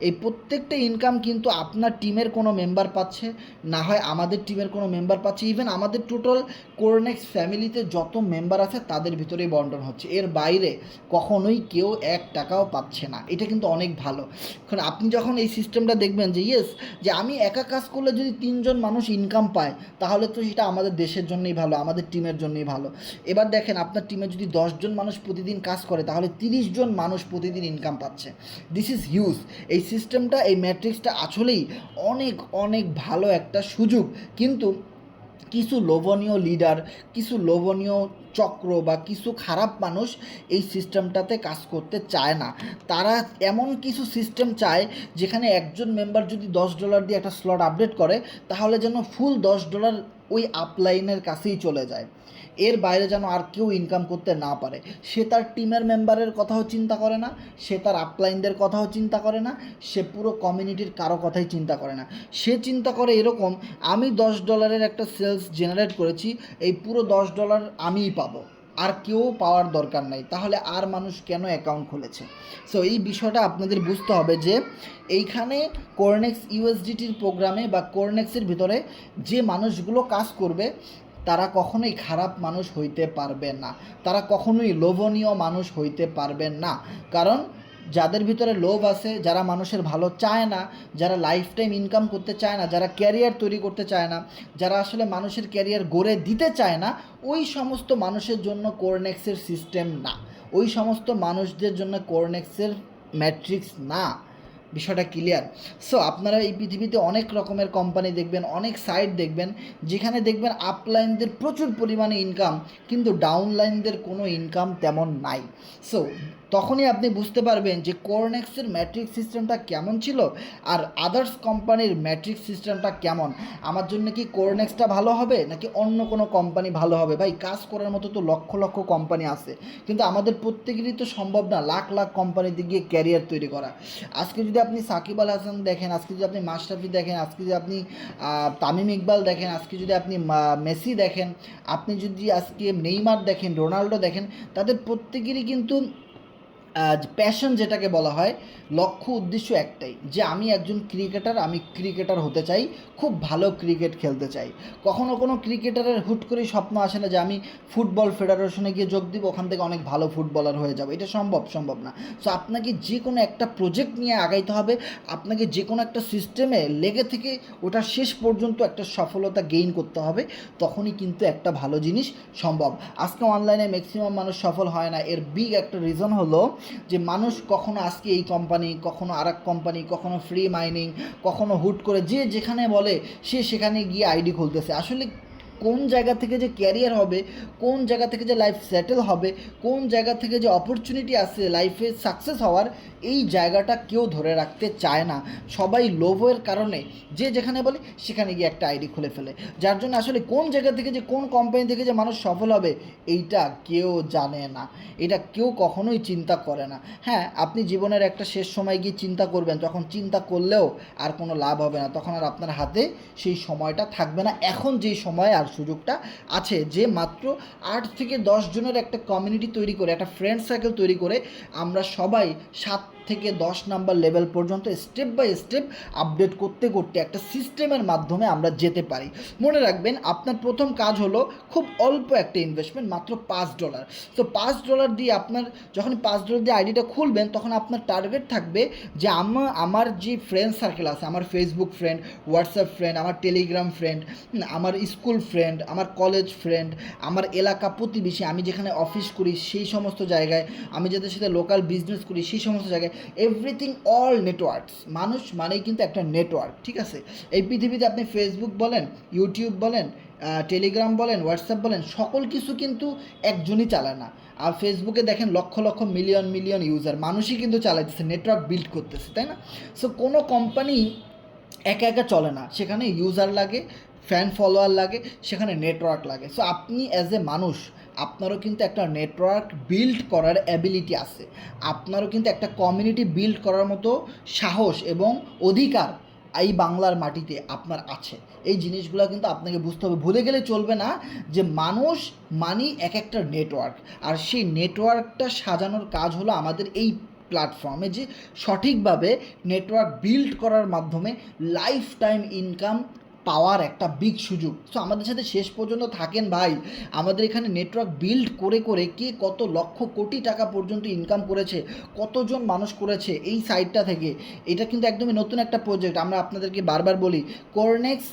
এই প্রত্যেকটা ইনকাম কিন্তু আপনার টিমের কোনো মেম্বার পাচ্ছে, না হয় আমাদের টিমের কোনো মেম্বার পাচ্ছে। ইভেন আমাদের টোটাল কোরনেক্স ফ্যামিলিতে যত মেম্বার আছে তাদের ভিতরেই বন্টন হচ্ছে, এর বাইরে কখনোই কেউ $1 পাচ্ছে না। এটা কিন্তু অনেক ভালো। কারণ আপনি যখন এই সিস্টেমটা দেখবেন যে যে আমি একা কাজ করলে যদি 3জন মানুষ ইনকাম পায়, তাহলে তো সেটা আমাদের দেশের জন্যই ভালো, আমাদের টিমের জন্যই ভালো। এবার দেখেন, আপনার টিমে যদি 10জন মানুষ প্রতিদিন কাজ করে, তাহলে 30জন মানুষ প্রতিদিন ইনকাম পাচ্ছে। This is huge. এই সিস্টেমটা, এই ম্যাট্রিক্সটা আসলেই অনেক অনেক ভালো একটা সুযোগ। কিন্তু কিছু লোভনীয় লিডার, কিছু লোভনীয় চক্র বা কিছু খারাপ মানুষ এই সিস্টেমটাতে কাজ করতে চায় না। তারা এমন কিছু সিস্টেম চায় যেখানে একজন মেম্বার যদি $10 দিয়ে একটা স্লট আপডেট করে, তাহলে যেন ফুল $10 ওই আপলাইনের কাছেই চলে যায়, এর বাইরে যেন আর কেউ ইনকাম করতে না পারে। সে তার টিমের মেম্বারের কথাও চিন্তা করে না, সে তার আপলাইনদের কথাও চিন্তা করে না, সে পুরো কমিউনিটির কারো কথাই চিন্তা করে না। সে চিন্তা করে এরকম, আমি $10 একটা সেলস জেনারেট করেছি, এই পুরো $10 আমিই পাবো, আর কেউ পাওয়ার দরকার নাই। তাহলে আর মানুষ কেন অ্যাকাউন্ট খুলেছে? সো এই বিষয়টা আপনাদের বুঝতে হবে যে এইখানে কোরনেক্স ইউএসডিটির প্রোগ্রামে বা কোরনেক্সের ভিতরে যে মানুষগুলো কাজ করবে, তারা কখনোই খারাপ মানুষ হইতে পারবে না, তারা কখনোই লোভনীয় মানুষ হইতে পারবে না। কারণ যাদের ভিতরে লোভ আছে, যারা মানুষের ভালো চায় না, যারা লাইফ টাইম ইনকাম করতে চায় না, যারা ক্যারিয়ার তৈরি করতে চায় না, যারা আসলে মানুষের ক্যারিয়ার গড়ে দিতে চায় না, ওই সমস্ত মানুষের জন্য কোরনেক্সের সিস্টেম না, ওই সমস্ত মানুষদের জন্য কোরনেক্সের ম্যাট্রিক্স না। বিষয়টা ক্লিয়ার? সো আপনারা এই পৃথিবীতে অনেক রকমের কোম্পানি দেখবেন, অনেক সাইট দেখবেন, যেখানে দেখবেন আপলাইনদের প্রচুর পরিমাণে ইনকাম, কিন্তু ডাউনলাইনদের কোনো ইনকাম তেমন নাই। সো তখনই আপনি বুঝতে পারবেন যে কোরনেক্সের ম্যাট্রিক্স সিস্টেমটা কেমন ছিল আর আদার্স কোম্পানির ম্যাট্রিক্স সিস্টেমটা কেমন। আমার জন্য কি কোরনেক্সটা ভালো হবে নাকি অন্য কোনো কোম্পানি ভালো হবে? ভাই, কাজ করার মতো তো লক্ষ লক্ষ কোম্পানি আছে, কিন্তু আমাদের প্রত্যেকেরই তো সম্ভব না লাখ লাখ কোম্পানিতে গিয়ে ক্যারিয়ার তৈরি করা। আজকে যদি আপনি সাকিব আল হাসান দেখেন, আজকে যদি আপনি মাশরাফি দেখেন, আজকে যদি আপনি তামিম ইকবাল দেখেন, আজকে যদি আপনি মেসি দেখেন, আপনি যদি আজকে নেইমার দেখেন, রোনাল্ডো দেখেন, তাদের প্রত্যেকেরই কিন্তু প্যাশন যেটাকে বলা হয়, লক্ষ্য উদ্দেশ্য একটাই, যে আমি একজন ক্রিকেটার, আমি ক্রিকেটার হতে চাই, খুব ভালো ক্রিকেট খেলতে চাই। কখনো কোনো ক্রিকেটারের হুট করেই স্বপ্ন আসে না যে আমি ফুটবল ফেডারেশনে গিয়ে যোগ দিব, ওখান থেকে অনেক ভালো ফুটবলার হয়ে যাবো। এটা সম্ভব না। সো আপনাকে যে কোনো একটা প্রজেক্ট নিয়ে আগাইতে হবে, আপনাকে যে কোনো একটা সিস্টেমে লেগে থেকে ওটা শেষ পর্যন্ত একটা সফলতা গেইন করতে হবে, তখনই কিন্তু একটা ভালো জিনিস সম্ভব। আজকে অনলাইনে ম্যাক্সিমাম মানুষ সফল হয় না, এর বিগ একটা রিজন হলো যে মানুষ কখনো আজকে এই কোম্পানি, কখনো আর এক কোম্পানি, কখনো ফ্রি মাইনিং, কখনো হুট করে যে যেখানে বলে সে সেখানে গিয়ে আইডি খুলতেছে। আসলে কোন জায়গা থেকে যে ক্যারিয়ার হবে, কোন জায়গা থেকে যে লাইফ সেটেল হবে, কোন জায়গা থেকে যে অপরচুনিটি আছে লাইফে সাকসেস হওয়ার, এই জায়গাটা কেউ ধরে রাখতে চায় না। সবাই লোভের কারণে যে যেখানে বলে সেখানে গিয়ে একটা আইডি খুলে ফেলে, যার জন্য আসলে কোন জায়গা থেকে যে কোন কোম্পানি থেকে যে মানুষ সফল হবে এইটা কেউ জানে না, এটা কেউ কখনোই চিন্তা করে না। হ্যাঁ, আপনি জীবনের একটা শেষ সময় গিয়ে চিন্তা করবেন, তখন চিন্তা করলেও আর কোনো লাভ হবে না, তখন আর আপনার হাতে সেই সময়টা থাকবে না। এখন যেই সময় আর সুযোগটা আছে, যে মাত্র 8 থেকে 10 জনের একটা কমিউনিটি তৈরি করে, একটা ফ্রেন্ড সার্কেল তৈরি করে আমরা সবাই 7 থেকে 10 নাম্বার লেভেল পর্যন্ত স্টেপ বাই স্টেপ আপডেট করতে করতে একটা সিস্টেমের মাধ্যমে আমরা যেতে পারি। মনে রাখবেন, আপনার প্রথম কাজ হলো খুব অল্প একটা ইনভেস্টমেন্ট, মাত্র $5। তো $5 দিয়ে আপনার যখন $5 দিয়ে আইডিটা খুলবেন, তখন আপনার টার্গেট থাকবে যে আমার যে ফ্রেন্ড সার্কেল আছে, আমার ফেসবুক ফ্রেন্ড, হোয়াটসঅ্যাপ ফ্রেন্ড, আমার টেলিগ্রাম ফ্রেন্ড, আমার স্কুল ফ্রেন্ড, আমার কলেজ ফ্রেন্ড, আমার এলাকা প্রতিবেশী, আমি যেখানে অফিস করি সেই সমস্ত জায়গায়, আমি যাদের সাথে লোকাল বিজনেস করি সেই সমস্ত জায়গায়, এভরিথিং অল নেটওয়ার্কস। মানুষ মানেই কিন্তু একটা নেটওয়ার্ক, ঠিক আছে? এই পৃথিবীতে আপনি ফেসবুক বলেন, ইউটিউব বলেন, টেলিগ্রাম বলেন, হোয়াটসঅ্যাপ বলেন, সকল কিছু কিন্তু একজনই চালায় না। আর ফেসবুকে দেখেন lakh lakh million million user, মানুষই কিন্তু চালাইতেছে, নেটওয়ার্ক বিল্ড করতেছে, তাই না? সো কোনো কোম্পানি একা একা চলে না, সেখানে ইউজার লাগে, ফ্যান ফলোয়ার লাগে, সেখানে নেটওয়ার্ক লাগে। সো আপনি অ্যাজ এ মানুষ, আপনারও কিন্তু একটা নেটওয়ার্ক বিল্ড করার অ্যাবিলিটি আছে, আপনারও কিন্তু একটা কমিউনিটি বিল্ড করার মতো সাহস এবং অধিকার এই বাংলার মাটিতে আপনার আছে। এই জিনিসগুলো কিন্তু আপনাকে বুঝতে হবে, ভুলে গেলে চলবে না যে মানুষ মানি এক একটা নেটওয়ার্ক, আর সেই নেটওয়ার্কটা সাজানোর কাজ হলো আমাদের এই প্ল্যাটফর্মে যে সঠিকভাবে নেটওয়ার্ক বিল্ড করার মাধ্যমে লাইফ টাইম ইনকাম পাওয়ার একটা বিগ সুযোগ। সো আমাদের সাথে শেষ পর্যন্ত থাকেন ভাই। আমাদের এখানে নেটওয়ার্ক বিল্ড করে করে কে কত লক্ষ কোটি টাকা পর্যন্ত ইনকাম করেছে, কতজন মানুষ করেছে এই সাইটটা থেকে। এটা কিন্তু একদমই নতুন একটা প্রজেক্ট। আমরা আপনাদেরকে বারবার বলি, কোরনেক্স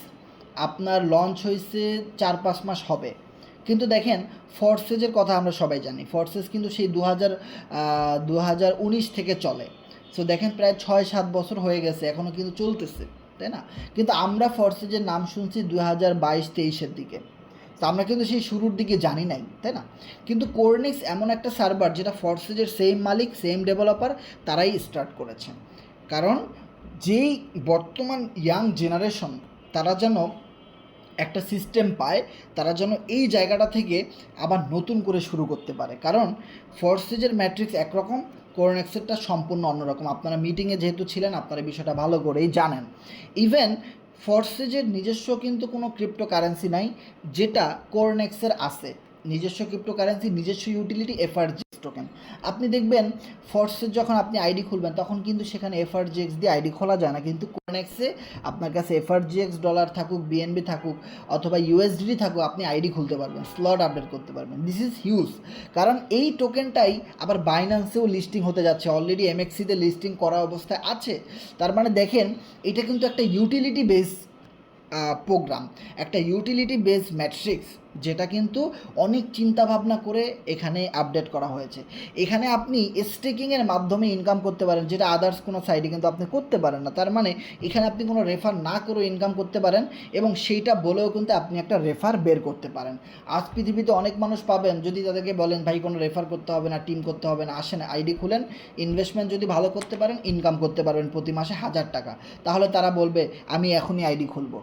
আপনার লঞ্চ হয়েছে 4-5 মাস হবে, কিন্তু দেখেন ফোর্সেজের কথা আমরা সবাই জানি, ফোর্সেজ কিন্তু সেই 2019 থেকে চলে। সো দেখেন প্রায় 6-7 বছর হয়ে গেছে, এখনও কিন্তু চলতেছে, তাই না? কিন্তু আমরা ফোর্সেজের নাম শুনছি 2022-23-এর দিকে, তো আমরা কিন্তু সেই শুরুর দিকে জানি নাই, তাই না? কিন্তু কোরনেক্স এমন একটা সার্ভার যেটা ফোর্সেজের সেম মালিক, সেম ডেভেলপার, তারাই স্টার্ট করেছে। কারণ যেই বর্তমান ইয়াং জেনারেশন, তারা যেন একটা সিস্টেম পায়, তারা যেন এই জায়গাটা থেকে আবার নতুন করে শুরু করতে পারে। কারণ ফোর্সেজের ম্যাট্রিক্স একরকম, কোরনেক্সেরটা সম্পূর্ণ অন্যরকম। আপনারা মিটিংয়ে যেহেতু ছিলেন, আপনারা বিষয়টা ভালো করেই জানেন। ইভেন ফোর্সেজের নিজস্ব কিন্তু কোনো ক্রিপ্টো কারেন্সি নাই, যেটা কোরনেক্সের আছে। নিজস্ব ক্রিপ্টো কারেন্সি, নিজস্ব ইউটিলিটি এফআরজিএক্স টোকেন। আপনি দেখবেন ফোর্সেজ যখন আপনি আইডি খুলবেন, তখন কিন্তু সেখানে এফআরজিএক্স দিয়ে আইডি খোলা যায় না, কিন্তু কোরনেক্সে আপনার কাছে এফআরজিএক্স ডলার থাকুক, বিএনবি থাকুক, অথবা ইউএসডিটি থাকুক, আপনি আইডি খুলতে পারবেন, স্লট আপডেট করতে পারবেন। This is huge. কারণ এই টোকেনটাই আবার বাইন্যান্সেও লিস্টিং হতে যাচ্ছে, অলরেডি এমএক্সিতে লিস্টিং করা অবস্থায় আছে। তার মানে দেখেন, এটা কিন্তু একটা ইউটিলিটি বেস প্রোগ্রাম, একটা ইউটিলিটি বেস ম্যাট্রিক্স, যেটা কিন্তু অনেক চিন্তাভাবনা করে এখানে আপডেট করা হয়েছে। এখানে আপনি স্টেকিংয়ের মাধ্যমে ইনকাম করতে পারেন, যেটা আদার্স কোনো সাইডে কিন্তু আপনি করতে পারেন না। তার মানে এখানে আপনি কোনো রেফার না করেও ইনকাম করতে পারেন, এবং সেইটা বলেও কিন্তু আপনি একটা রেফার বের করতে পারেন। আজ পৃথিবীতে অনেক মানুষ পাবেন, যদি তাদেরকে বলেন ভাই কোনো রেফার করতে হবে না, টিম করতে হবে না, আসেন আইডি খুলেন, ইনভেস্টমেন্ট যদি ভালো করতে পারেন ইনকাম করতে পারবেন প্রতি মাসে 1000 টাকা, তাহলে তারা বলবে আমি এখনই আইডি খুলবো।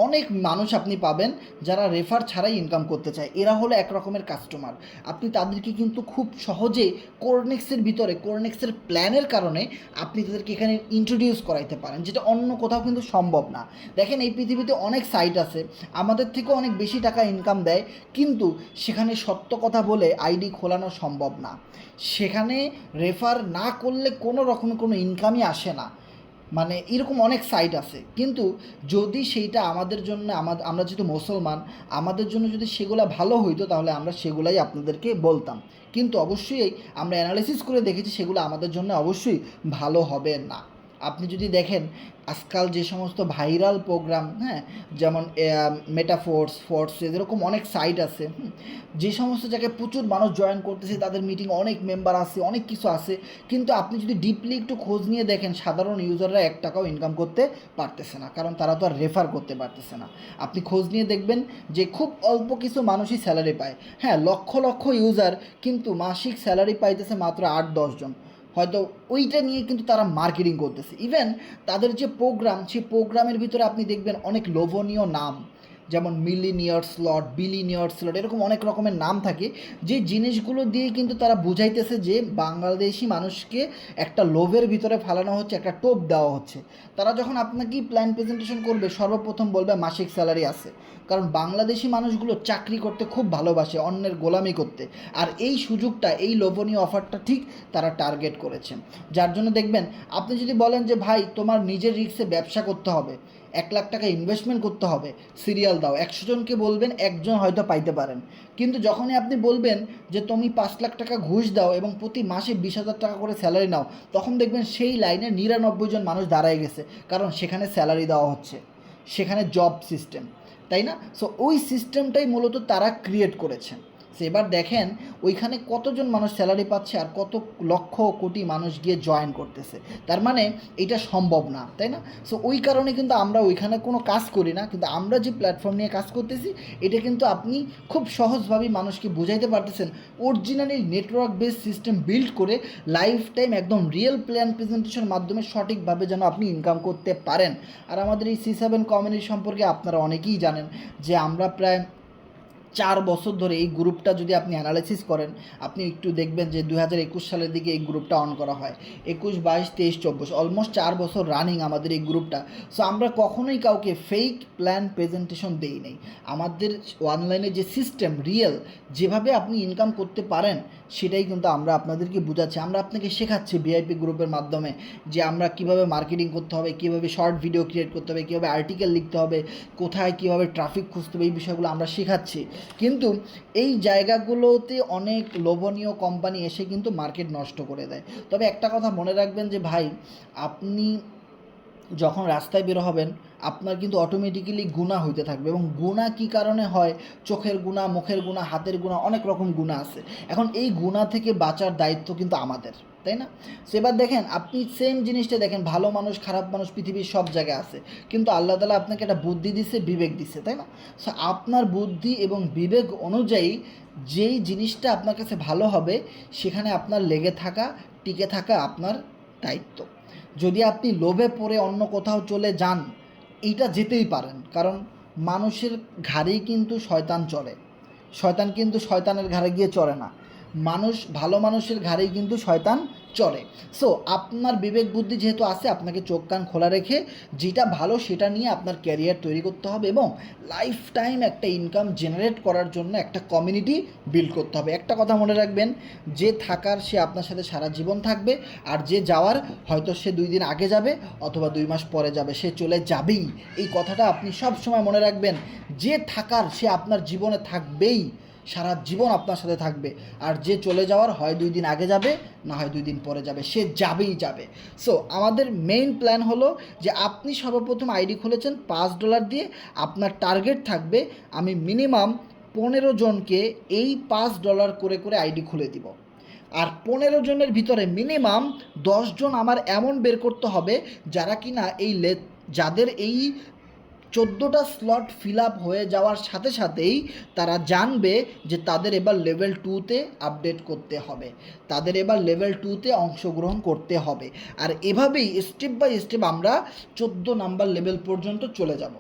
অনেক মানুষ আপনি পাবেন যারা রেফার ছাড়াই ইনকাম করতে চায়, এরা হলো এক রকমের কাস্টমার। আপনি তাদেরকে কিন্তু খুব সহজে কোরনেক্সের ভিতরে, কোরনেক্সের প্ল্যানের কারণে আপনি তাদেরকে এখানে ইন্ট্রোডিউস করাইতে পারেন, যেটা অন্য কোথাও কিন্তু সম্ভব না। দেখেন এই পৃথিবীতে অনেক সাইট আছে আমাদের থেকে অনেক বেশি টাকা ইনকাম দেয়, কিন্তু সেখানে সত্য কথা বলে আইডি খোলানো সম্ভব না। সেখানে রেফার না করলে কোনো রকম কোনো ইনকামই আসে না। মানে এরকম অনেক সাইট আছে, কিন্তু যদি সেইটা আমাদের জন্য, আমরা যেহেতু মুসলমান, আমাদের জন্য যদি সেগুলো ভালো হইতো, তাহলে আমরা সেগুলাই আপনাদেরকে বলতাম। কিন্তু অবশ্যই আমরা অ্যানালাইসিস করে দেখেছি সেগুলো আমাদের জন্য অবশ্যই ভালো হবে না। আপনি যদি দেখেন আজকাল যে সমস্ত ভাইরাল প্রোগ্রাম, হ্যাঁ, যেমন ফোর্স এরকম অনেক সাইট আছে, যে সমস্ত জায়গায় প্রচুর মানুষ জয়েন করতেছে, তাদের মিটিং অনেক মেম্বার আছে, অনেক কিছু আছে, কিন্তু আপনি যদি ডিপলি একটু খোঁজ নিয়ে দেখেন সাধারণ ইউজাররা 1 টাকাও ইনকাম করতে পারতেছে না, কারণ তারা তো আর রেফার করতে পারতেছে না। আপনি খোঁজ নিয়ে দেখবেন যে খুব অল্প কিছু মানুষই স্যালারি পায়। হ্যাঁ, লক্ষ লক্ষ ইউজার, কিন্তু মাসিক স্যালারি পাইতেছে মাত্র 8-10 জন। হয়তো ওইটা নিয়ে কিন্তু তারা মার্কেটিং করতেছে। ইভেন তাদের যে প্রোগ্রাম, সেই প্রোগ্রামের ভিতরে আপনি দেখবেন অনেক লোভনীয় নাম, যেমন মিলিনিয়ার স্লট, বিলিনিয়ার স্লট, এরকম অনেক রকমের নাম থাকে, যে জিনিসগুলো দিয়ে কিন্তু তারা বুঝাইতেছে যে বাংলাদেশি মানুষকে একটা লোভের ভিতরে ফেলানো হচ্ছে, একটা টোপ দেওয়া হচ্ছে। তারা যখন আপনাকে প্ল্যান প্রেজেন্টেশন করবে, সর্বপ্রথম বলবে মাসিক স্যালারি আছে, কারণ বাংলাদেশি মানুষগুলো চাকরি করতে খুব ভালোবাসে, অন্যের গোলামি করতে। আর এই সুযোগটা, এই লোভনীয় অফারটা ঠিক তারা টার্গেট করেছেন। যার জন্য দেখবেন, আপনি যদি বলেন যে ভাই তোমার নিজের রিস্কে ব্যবসা করতে হবে, 1 লাখ টাকা ইনভেস্টমেন্ট করতে হবে, সিরিয়াল দাও, 100 জনকে বলবেন, 1 জন হয়তো পাইতে পারেন। কিন্তু যখনই আপনি বলবেন যে তুমি 5 লাখ টাকা ঘুষ দাও এবং প্রতি মাসে 20,000 টাকা করে স্যালারি নাও, তখন দেখবেন সেই লাইনে 99 জন মানুষ দাঁড়ায় গেছে, কারণ সেখানে স্যালারি দেওয়া হচ্ছে, সেখানে জব সিস্টেম, তাই না? সো ওই সিস্টেমটাই মূলত তারা ক্রিয়েট করেছে। সো এবার দেখেন ওইখানে কতজন মানুষ স্যালারি পাচ্ছে আর কত লক্ষ কোটি মানুষ গিয়ে জয়েন করতেছে। তার মানে এটা সম্ভব না, তাই না? সো ওই কারণে কিন্তু আমরা ওইখানে কোনো কাজ করি না, কিন্তু আমরা যে প্ল্যাটফর্ম নিয়ে কাজ করতেছি, এটা কিন্তু আপনি খুব সহজভাবেই মানুষকে বুঝাইতে পারতেছেন। Originally network base system build করে লাইফ টাইম একদম রিয়েল প্ল্যান প্রেজেন্টেশনের মাধ্যমে সঠিকভাবে যেন আপনি ইনকাম করতে পারেন। আর আমাদের এই C7 কমিউনিটি সম্পর্কে আপনারা অনেকেই জানেন যে আমরা প্রায় 4 বছর ধরে এই গ্রুপটা যদি আপনি অ্যানালাইসিস করেন, আপনি একটু দেখবেন যে 2021 সালের দিকে এই গ্রুপটা অন করা হয়। 21, 22, 23, 24 অলমোস্ট 4 বছর রানিং আমাদের এই গ্রুপটা। সো আমরা কখনোই কাউকে ফেক প্ল্যান প্রেজেন্টেশন দেই নাই। আমাদের অনলাইনে যে সিস্টেম রিয়েল, যেভাবে আপনি ইনকাম করতে পারেন, সেটাই কিন্তু আমরা আপনাদেরকে বোঝাচ্ছি। আমরা আপনাকে শেখাচ্ছি VIP গ্রুপের মাধ্যমে যে আমরা কীভাবে মার্কেটিং করতে হবে, কীভাবে শর্ট ভিডিও ক্রিয়েট করতে হবে, কীভাবে আর্টিকেল লিখতে হবে, কোথায় কীভাবে ট্রাফিক খুঁজতে হবে, এই বিষয়গুলো আমরা শেখাচ্ছি। কিন্তু এই জায়গাগুলোতে অনেক লোভনীয় কোম্পানি এসে কিন্তু মার্কেট নষ্ট করে দেয়। তবে একটা কথা মনে রাখবেন যে ভাই, আপনি যখন রাস্তায় বের হবেন, আপনার কিন্তু অটোমেটিক্যালি গুনাহ হইতে থাকবে। এবং গুনাহ কী কারণে হয়? চোখের গুনাহ, মুখের গুনাহ, হাতের গুনাহ, অনেক রকম গুনাহ আছে। এখন এই গুনাহ থেকে বাঁচার দায়িত্ব কিন্তু আমাদের, তাই না? সো এবার দেখেন, আপনি সেম জিনিসটা দেখেন, ভালো মানুষ খারাপ মানুষ পৃথিবীর সব জায়গায় আছে, কিন্তু আল্লাহ তাআলা আপনাকে একটা বুদ্ধি দিছে, বিবেক দিছে, তাই না? সো আপনার বুদ্ধি এবং বিবেক অনুযায়ী যেই জিনিসটা আপনার কাছে ভালো হবে, সেখানে আপনার লেগে থাকা, টিকে থাকা আপনার দায়িত্ব। যদি আপনি লোভে পড়ে অন্য কোথাও চলে যান, এইটা যেতেই পারেন, কারণ মানুষের ঘাড়েই কিন্তু শয়তান চড়ে। শয়তান কিন্তু শয়তানের ঘাড়ে গিয়ে চড়ে না, ভালো মানুষের ঘাড়েই কিন্তু শয়তান চড়ে। সো আপনার বিবেক বুদ্ধি যেহেতু আছে, আপনাকে চোখ কান খোলা রেখে যেটা ভালো সেটা নিয়ে আপনার ক্যারিয়ার তৈরি করতে হবে এবং লাইফ টাইম একটা ইনকাম জেনারেট করার জন্য একটা কমিউনিটি বিল্ড করতে হবে। একটা কথা মনে রাখবেন, যে থাকার সে আপনার সাথে সারা জীবন থাকবে, আর যে যাওয়ার হয়তো সে 2 দিন আগে যাবে অথবা 2 মাস পরে যাবে, সে চলে যাবেই। এই কথাটা আপনি সব সময় মনে রাখবেন। যে থাকার সে আপনার জীবনে থাকবেই, সারা জীবন আপনার সাথে থাকবে। আর যে চলে যাওয়ার হয় 2 দিন আগে যাবে, না হয় 2 দিন পরে যাবে, সে যাবেই যাবে। সো আমাদের মেইন প্ল্যান হলো যে আপনি সর্বপ্রথম আইডি খুলেছেন $5 দিয়ে, আপনার টার্গেট থাকবে আমি মিনিমাম 15 জনকে এই $5 করে করে আইডি খুলে দিব। আর 15 জনের ভিতরে মিনিমাম 10 জন আমার এমন বের করতে হবে যারা কিনা যাদের এই 14টা স্লট ফিল আপ হয়ে যাওয়ার সাথে সাথেই তারা জানবে যে তাদের এবার লেভেল 2তে আপডেট করতে হবে, তাদের এবার লেভেল 2তে অংশগ্রহণ করতে হবে। আর এভাবেই স্টেপ বাই স্টেপ আমরা 14 নাম্বার লেভেল পর্যন্ত চলে যাব।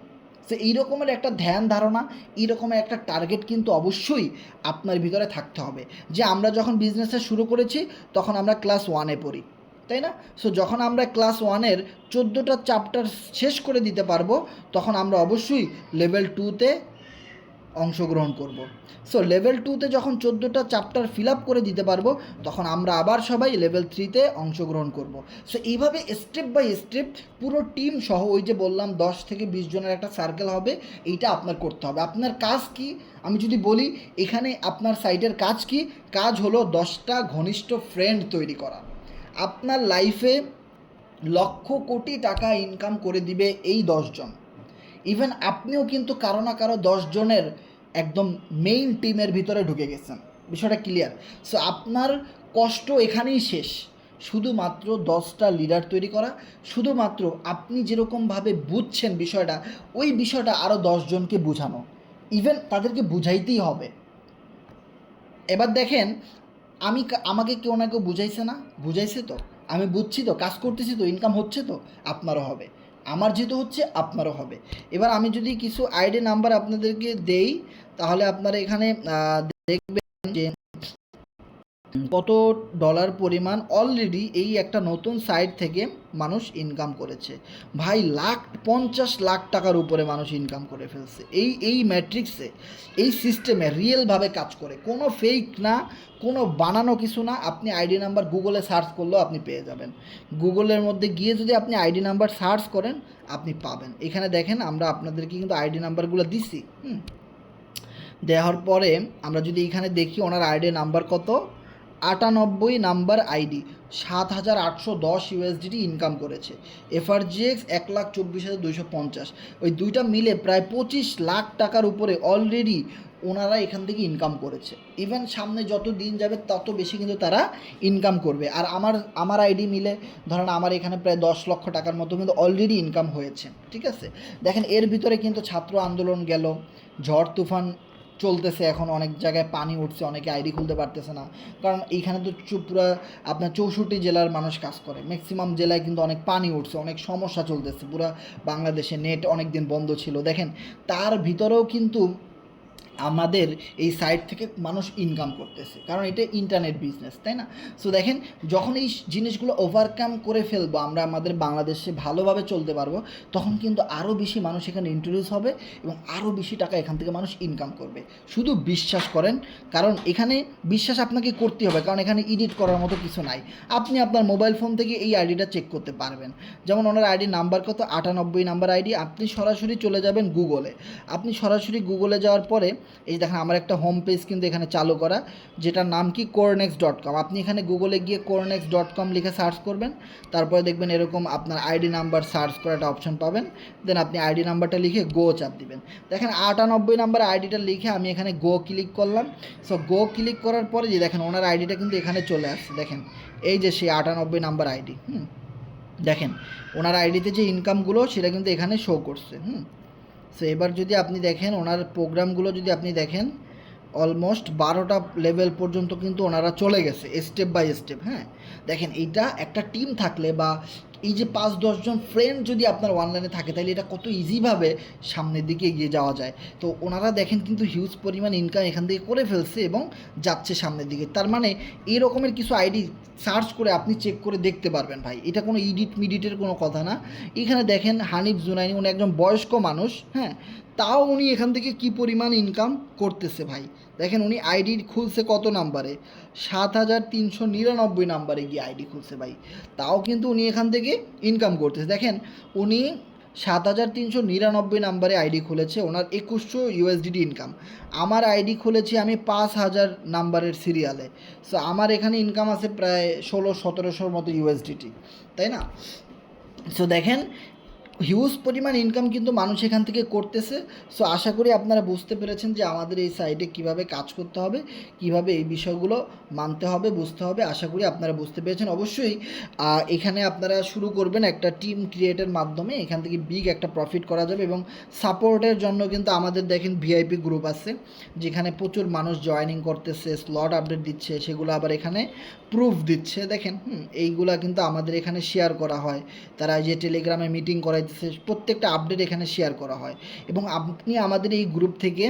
সো এই রকমের একটা ধ্যান ধারণা, এই রকমের একটা টার্গেট কিন্তু অবশ্যই আপনার ভিতরে থাকতে হবে। যে আমরা যখন বিজনেসটা শুরু করেছি তখন আমরা ক্লাস 1-এ পড়ি, তাই না? সো যখন আমরা ক্লাস 1-এর 14টা চ্যাপ্টার শেষ করে দিতে পারবো, তখন আমরা অবশ্যই লেভেল 2তে অংশগ্রহণ করব। সো লেভেল 2তে যখন 14টা চ্যাপ্টার ফিল আপ করে দিতে পারবো, তখন আমরা আবার সবাই লেভেল 3তে অংশগ্রহণ করব। সো এইভাবে স্টেপ বাই স্টেপ পুরো টিম সহ, ওই যে বললাম 10 থেকে 20 জনের একটা সার্কেল হবে, এইটা আপনার করতে হবে। আপনার কাজ কি? আমি যদি বলি, এখানে আপনার সাইটের কাজ কি? কাজ হলো 10টা ঘনিষ্ঠ ফ্রেন্ড তৈরি করা। আপনার লাইফে লক্ষ কোটি টাকা ইনকাম করে দিবে এই 10 জন। ইভেন আপনিও কিন্তু কারো না কারো 10 জনের একদম মেইন টিমের ভিতরে ঢুকে গেছেন। বিষয়টা ক্লিয়ার। সো আপনার কষ্ট এখানেই শেষ, শুধুমাত্র 10টা লিডার তৈরি করা, শুধুমাত্র আপনি যেরকমভাবে বুঝছেন বিষয়টা, ওই বিষয়টা আরও 10 জনকে বোঝানো, ইভেন তাদেরকে বুঝাইতেই হবে। এবার দেখেন, আমাকে কেউ না কেউ বুঝাইছে না, বুঝাইছে তো, আমি বুঝছি তো, কাজ করতেছি তো, ইনকাম হচ্ছে তো, আপনারও হবে। আমার যেহেতু হচ্ছে আপনারও হবে। এবার আমি যদি কিছু আইডি নাম্বার আপনাদেরকে দেই, তাহলে আপনারা এখানে দেখবেন যে কত ডলার পরিমাণ অলরেডি এই একটা নতুন সাইট থেকে মানুষ ইনকাম করেছে। ভাই 50 লাখ টাকার উপরে মানুষ ইনকাম করে ফেলছে এই ম্যাট্রিক্সে, এই সিস্টেমে রিয়েলভাবে কাজ করে, কোনো ফেক না, কোনো বানানো কিছু না। আপনি আইডি নাম্বার গুগলে সার্চ করলেও আপনি পেয়ে যাবেন। গুগলের মধ্যে গিয়ে যদি আপনি আইডি নাম্বার সার্চ করেন, আপনি পাবেন। এখানে দেখেন, আমরা আপনাদেরকে কিন্তু আইডি নাম্বারগুলো দিছি। দেওয়ার পরে আমরা যদি এখানে দেখি ওনার আইডি নাম্বার কত, 98 নাম্বার আইডি, 7,810 ইউএসডিটি ইনকাম করেছে। এফআরজিএক্স 1,24,250, ওই দুইটা মিলে প্রায় 25 লাখ টাকার উপরে অলরেডি ওনারা এখান থেকে ইনকাম করেছে। ইভেন সামনে যত দিন যাবে তত বেশি কিন্তু তারা ইনকাম করবে। আর আমার আইডি মিলে ধরেন আমার এখানে প্রায় 10 লক্ষ টাকার মতো কিন্তু অলরেডি ইনকাম হয়েছে। ঠিক আছে, দেখেন এর ভিতরে কিন্তু ছাত্র আন্দোলন গেল, ঝড় তুফান চলতেছে, এখন অনেক জায়গায় পানি উঠছে, অনেকে আইডি খুলতে পারতেছে না, কারণ এইখানে তো পুরো আপনার 64 জেলার মানুষ কাজ করে, ম্যাক্সিমাম জেলায় কিন্তু অনেক পানি উঠছে, অনেক সমস্যা চলতেছে, পুরো বাংলাদেশে নেট অনেক দিন বন্ধ ছিল। দেখেন তার ভিতরেও কিন্তু আমাদের এই সাইট থেকে মানুষ ইনকাম করতেছে, কারণ এটা ইন্টারনেট বিজনেস, তাই না? সো দেখেন, যখন এই জিনিসগুলো ওভারকাম করে ফেলবো, আমরা আমাদের বাংলাদেশে ভালোভাবে চলতে পারবো, তখন কিন্তু আরও বেশি মানুষ এখানে ইন্ট্রোডিউস হবে এবং আরও বেশি টাকা এখান থেকে মানুষ ইনকাম করবে। শুধু বিশ্বাস করেন, কারণ এখানে বিশ্বাস আপনাকে করতে হবে, কারণ এখানে এডিট করার মতো কিছু নাই। আপনি আপনার মোবাইল ফোন থেকে এই আইডিটা চেক করতে পারবেন। যেমন ওনার আইডি নাম্বার কত, 98 নাম্বার আইডি। আপনি সরাসরি চলে যাবেন গুগলে। আপনি সরাসরি গুগলে যাওয়ার পরে এই দেখেন আমার একটা হোম পেজ কিন্তু এখানে চালু করা, যেটার নাম কি corenex.com। আপনি এখানে গুগলে গিয়ে corenex.com লিখে সার্চ করবেন, তারপরে দেখবেন এরকম আপনার আইডি নাম্বার সার্চ করার একটা অপশন পাবেন। দেন আপনি আইডি নাম্বারটা লিখে গো চাপ দিবেন। দেখেন 98 নাম্বার আইডিটা লিখে আমি এখানে গো ক্লিক করলাম। সো গো ক্লিক করার পরে যে দেখেন ওনার আইডিটা কিন্তু এখানে চলে আসছে। দেখেন এই যে সেই 98 নাম্বার আইডি। দেখেন ওনার আইডিতে যে ইনকামগুলো সেটা কিন্তু এখানে শো করছে। সো এবার যদি আপনি দেখেন ওনার প্রোগ্রামগুলো, যদি আপনি দেখেন অলমোস্ট 12টা লেভেল পর্যন্ত কিন্তু ওনারা চলে গেছে স্টেপ বাই স্টেপ। দেখেন এইটা একটা টিম থাকলে, বা এই যে 5-10 জন ফ্রেন্ড যদি আপনার অনলাইনে থাকে, তাহলে এটা কত ইজিভাবে সামনের দিকে এগিয়ে যাওয়া যায়। তো ওনারা দেখেন কিন্তু হিউজ পরিমাণ ইনকাম এখান থেকে করে ফেলছে এবং যাচ্ছে সামনের দিকে। তার মানে এই রকমের কিছু আইডি সার্চ করে আপনি চেক করে দেখতে পারবেন ভাই, এটা কোনো মিডিটের কোনো কথা না। এখানে দেখেন হানিফ জুনাইনি, উনি একজন বয়স্ক মানুষ, তাও উনি এখান থেকে কি পরিমাণ ইনকাম করতেছে ভাই। দেখেন উনি আইডি খুলছে কত নাম্বারে, 7,399 নাম্বারে গিয়ে আইডি খুলছে ভাই, তাও কিন্তু উনি এখান থেকে ইনকাম করতেছে। দেখেন উনি 7,399 নাম্বারে আইডি খুলেছে, ওনার 2100 ইউএসডিটি ইনকাম। আমার আইডি খুলেছি আমি 5,000 নাম্বারের সিরিয়ালে। সো আমার এখানে ইনকাম আছে প্রায় 1600-1700 মতো ইউএসডিটি, তাই না? সো দেখেন হিউজ পরিমাণ ইনকাম কিন্তু মানুষ এখান থেকে করতেছে। সো আশা করি আপনারা বুঝতে পেরেছেন যে আমাদের এই সাইটে কিভাবে কাজ করতে হবে, কিভাবে এই বিষয়গুলো মানতে হবে, বুঝতে হবে। আশা করি আপনারা বুঝতে পেরেছেন। অবশ্যই এখানে আপনারা শুরু করবেন একটা টিম ক্রিয়েটের মাধ্যমে, এখান থেকে বিগ একটা প্রফিট করা যাবে। এবং সাপোর্টের জন্য কিন্তু আমাদের দেখেন ভিআইপি গ্রুপ আছে, যেখানে প্রচুর মানুষ জয়েনিং করতেছে, স্লট আপডেট দিচ্ছে, সেগুলো আবার এখানে প্রুফ দিচ্ছে। দেখেন এইগুলা কিন্তু আমাদের এখানে শেয়ার করা হয়, তারা যে টেলিগ্রামে মিটিং করাইতেছে, প্রত্যেকটা আপডেট এখানে শেয়ার করা হয়। এবং আপনি আমাদের এই গ্রুপ থেকে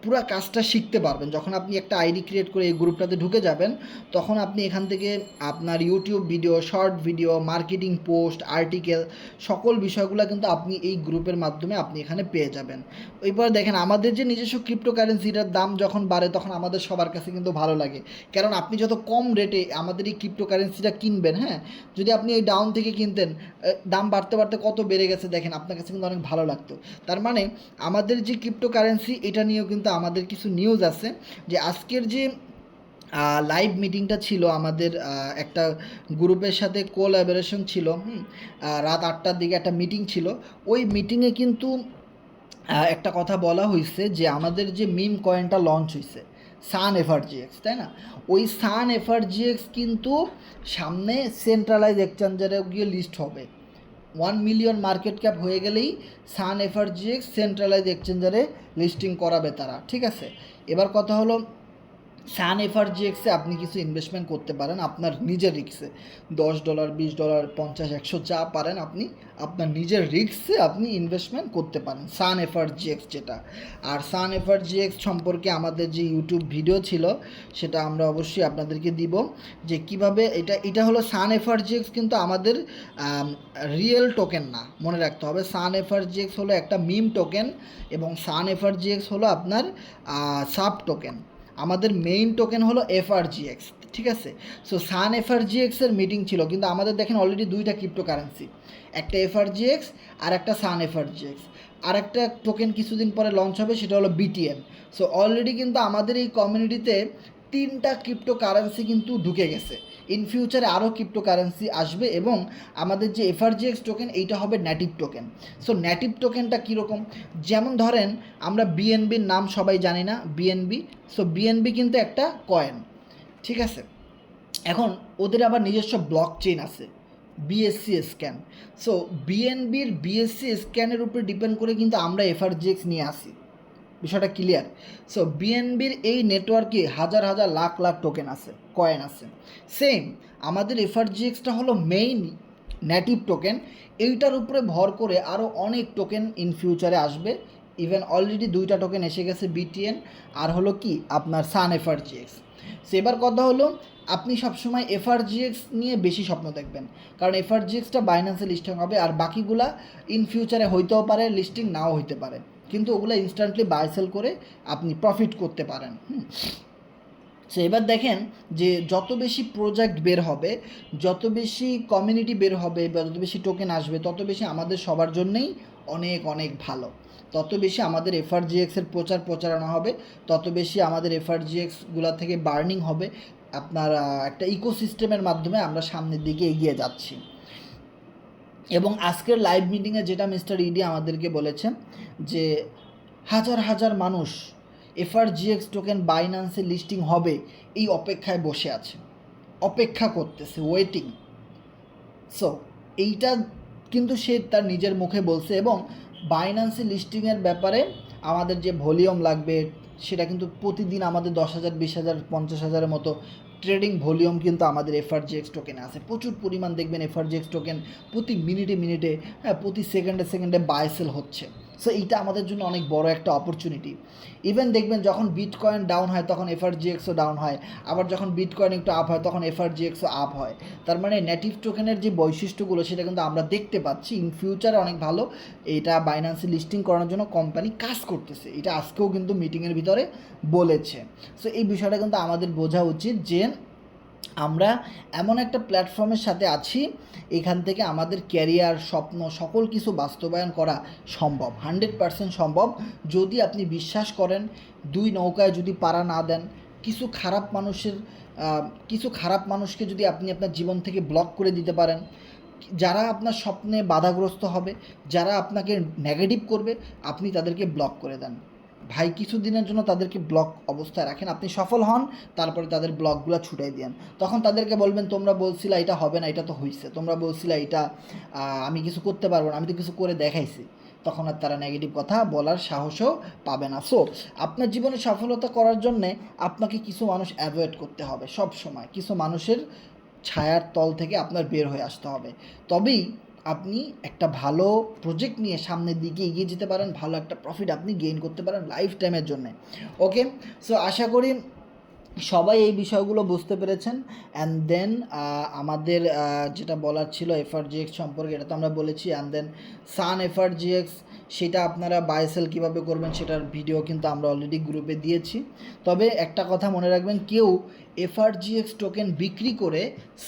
পুরো কাজটা শিখতে পারবেন। যখন আপনি একটা আইডি ক্রিয়েট করে এই গ্রুপটাতে ঢুকে যাবেন, তখন আপনি এখান থেকে আপনার YouTube video, short video, marketing post, article, সকল বিষয়গুলো কিন্তু আপনি এই গ্রুপের মাধ্যমে আপনি এখানে পেয়ে যাবেন। এরপর দেখেন আমাদের যে নিজস্ব ক্রিপ্টোকারেন্সিটার দাম যখন বাড়ে, তখন আমাদের সবার কাছে কিন্তু ভালো লাগে, কারণ আপনি যত কম রেটে আমাদের এই ক্রিপ্টোকারেন্সিটা কিনবেন, যদি আপনি এই ডাউন থেকে কিনতেন, দাম বাড়তে বাড়তে কত বেড়ে গেছে দেখেন, আপনার কাছে কিন্তু অনেক ভালো লাগতো। তার মানে আমাদের যে ক্রিপ্টোকারেন্সি, এটা নিয়েও কিন্তু আমাদের কিছু নিউজ আছে, যে আজকের যে লাইভ মিটিংটা ছিল আমাদের একটা গ্রুপের সাথে কোলাবোরেশন ছিল। রাত 8টার দিকে একটা মিটিং ছিল। ওই মিটিংয়ে কিন্তু একটা কথা বলা হয়েছে যে আমাদের যে মিম কয়েনটা লঞ্চ হয়েছে সান এফআরজিএক্স, তাই না? ওই সান এফআরজিএক্স কিন্তু সামনে সেন্ট্রালাইজ এক্সচেঞ্জারে গিয়ে লিস্ট হবে। 1 মিলিয়ন মার্কেট ক্যাপ হয়ে গেলেই সান এফআরজিএক্স সেন্ট্রালাইজ এক্সচেঞ্জারে লিস্টিং করাবে তারা, ঠিক আছে? এবার কথা হলো সান এফআরজিএক্সে আপনি কিছু ইনভেস্টমেন্ট করতে পারেন আপনার নিজের রিস্কে। $10, $20, 50, 100 যা পারেন আপনি আপনার নিজের রিস্কে আপনি ইনভেস্টমেন্ট করতে পারেন সান এফআরজিএক্স যেটা। আর সান এফআরজিএক্স সম্পর্কে আমাদের যে ইউটিউব ভিডিও ছিল সেটা আমরা অবশ্যই আপনাদেরকে দিব যে কিভাবে এটা হলো সান এফআরজিএক্স কিন্তু আমাদের রিয়েল টোকেন না, মনে রাখতে হবে। সান এফআরজিএক্স হলো একটা মিম টোকেন এবং সান এফআরজিএক্স হলো আপনার সাব টোকেন। আমাদের মেইন টোকেন হলো এফআরজিএক্স, ঠিক আছে? সো সান এফআরজিএক্সের মিটিং ছিল, কিন্তু আমাদের দেখেন অলরেডি 2টা ক্রিপ্টোকারেন্সি, একটা এফআরজিএক্স আর একটা সান এফআরজিএক্স। আর একটা টোকেন কিছুদিন পরে লঞ্চ হবে, সেটা হলো বিটিএন। সো অলরেডি কিন্তু আমাদের এই কমিউনিটিতে 3টা ক্রিপ্টোকারেন্সি কিন্তু ঢুকে গেছে। ইন ফিউচারে আরও ক্রিপ্টোকারেন্সি আসবে এবং আমাদের যে এফআরজিএক্স টোকেন এইটা হবে নেটিভ টোকেন। সো নেটিভ টোকেনটা কীরকম? যেমন ধরেন আমরা বিএনবির নাম সবাই জানি না, বিএনবি। সো বিএনবি কিন্তু একটা কয়েন, ঠিক আছে? এখন ওদের আবার নিজস্ব ব্লক চেইন আছে, বিএসসি স্ক্যান। সো বিএনবির বিএসসি স্ক্যানের উপরে ডিপেন্ড করে কিন্তু আমরা এফআরজিএক্স নিয়ে আসি। বিষয়টা ক্লিয়ার? সো বিএনবির এই নেটওয়ার্কে হাজার হাজার লাখ লাখ টোকেন আছে, কয়েন আছে। সেম আমাদের এফআরজিএক্সটা হলো মেইন নেটিভ টোকেন। এইটার উপরে ভর করে আরও অনেক টোকেন ইন ফিউচারে আসবে। ইভেন অলরেডি 2টা টোকেন এসে গেছে, বিটিএন আর হলো কি আপনার সান এফআরজিএক্স। সো এবার কথা হলো আপনি সবসময় এফআরজিএক্স নিয়ে বেশি স্বপ্ন দেখবেন, কারণ এফআরজিএক্সটা বাইন্যান্সে লিস্টিং হবে আর বাকিগুলা ইন ফিউচারে হইতেও পারে, লিস্টিং নাও হইতে পারে, কিন্তু ওগুলো ইনস্ট্যান্টলি বাই সেল করে আপনি প্রফিট করতে পারেন। সো এবার দেখেন যে যত বেশি প্রজেক্ট বের হবে, যত বেশি কমিউনিটি বের হবে বা যত বেশি টোকেন আসবে, তত বেশি আমাদের সবার জন্যেই অনেক অনেক ভালো। তত বেশি আমাদের এফআরজিএক্সের প্রচারণা হবে, তত বেশি আমাদের এফআরজিএক্সগুলো থেকে বার্নিং হবে। আপনার একটা ইকোসিস্টেমের মাধ্যমে আমরা সামনের দিকে এগিয়ে যাচ্ছি। এবং আজকের লাইভ মিটিংয়ে যেটা মিস্টার ইডি আমাদেরকে বলেছেন যে হাজার হাজার মানুষ এফআরজিএক্স টোকেন বাইন্যান্সে লিস্টিং হবে এই অপেক্ষায় বসে আছে, অপেক্ষা করতেছে, ওয়েটিং। সো এইটা কিন্তু সে তার নিজের মুখে বলছে। এবং বাইন্যান্সে লিস্টিংয়ের ব্যাপারে আমাদের যে ভলিউম লাগবে সেটা কিন্তু প্রতিদিন আমাদের 10,000, 20,000, 50,000-এর মতো ট্রেডিং ভলিউম কিন্তু আমাদের এফআরজিএক্স টোকেনে আছে। প্রচুর পরিমাণ দেখবেন এফআরজিএক্স টোকেন প্রতি মিনিটে প্রতি সেকেন্ডে বাই সেল হচ্ছে। সো এইটা আমাদের জন্য অনেক বড় একটা অপরচুনিটি। ইভেন দেখবেন যখন বিটকয়েন ডাউন হয় তখন এফআরজিএক্সও ডাউন হয়, আবার যখন বিটকয়েন একটু আপ হয় তখন এফআরজিএক্সও আপ হয়। তার মানে নেটিভ টোকেনের যে বৈশিষ্ট্যগুলো সেটা কিন্তু আমরা দেখতে পাচ্ছি ইন ফিউচারে অনেক ভালো। এটা বাইন্যান্সে লিস্টিং করানোর জন্য কোম্পানি কাজ করতেছে, এটা আজকেও কিন্তু মিটিংয়ের ভিতরে বলেছে। সো এই বিষয়টা কিন্তু আমাদের বোঝা উচিত যে আমরা এমন একটা প্ল্যাটফর্মের সাথে আছি, এখান থেকে আমাদের ক্যারিয়ার, স্বপ্ন সকল কিছু বাস্তবায়ন করা সম্ভব, 100% সম্ভব যদি আপনি বিশ্বাস করেন। 2 নৌকায় যদি পাড়া না দেন, কিছু খারাপ মানুষকে যদি আপনি আপনার জীবন থেকে ব্লক করে দিতে পারেন, যারা আপনার স্বপ্নে বাধাগ্রস্ত হবে, যারা আপনাকে নেগেটিভ করবে, আপনি তাদেরকে ব্লক করে দেন ভাই। কিছু দিনের জন্য তাদেরকে ব্লক অবস্থায় রাখেন, আপনি সফল হন, তারপরে তাদের ব্লকগুলো ছুটাই দেন। তখন তাদেরকে বলবেন তোমরা বলছিলা এটা হবে না, এটা তো হয়েছে, তোমরা বলছিলা এটা আমি কিছু করতে পারবো না, আমি তো কিছু করে দেখাইছি। তখন আর তারা নেগেটিভ কথা বলার সাহসও পাবে না। সো আপনার জীবনে সফলতা করার জন্যে আপনাকে কিছু মানুষ অ্যাভয়েড করতে হবে সব সময়। কিছু মানুষের ছায়ার তল থেকে আপনার বের হয়ে আসতে হবে, তবেই আপনি একটা ভালো প্রজেক্ট নিয়ে সামনের দিকে এগিয়ে যেতে পারেন, ভালো একটা প্রফিট আপনি গেইন করতে পারেন লাইফ টাইমের জন্যে। ওকে, সো আশা করি সবাই এই বিষয়গুলো বুঝতে পেরেছেন। অ্যান্ড দেন আমাদের যেটা বলার ছিল এফআরজিএক্স সম্পর্কে এটা তো আমরা বলেছি। অ্যান্ড দেন সান এফআরজিএক্স সেটা আপনারা বাই সেল কীভাবে করবেন সেটার ভিডিও কিন্তু আমরা অলরেডি গ্রুপে দিয়েছি। তবে একটা কথা মনে রাখবেন, কেউ এফআরজিএক্স টোকেন বিক্রি করে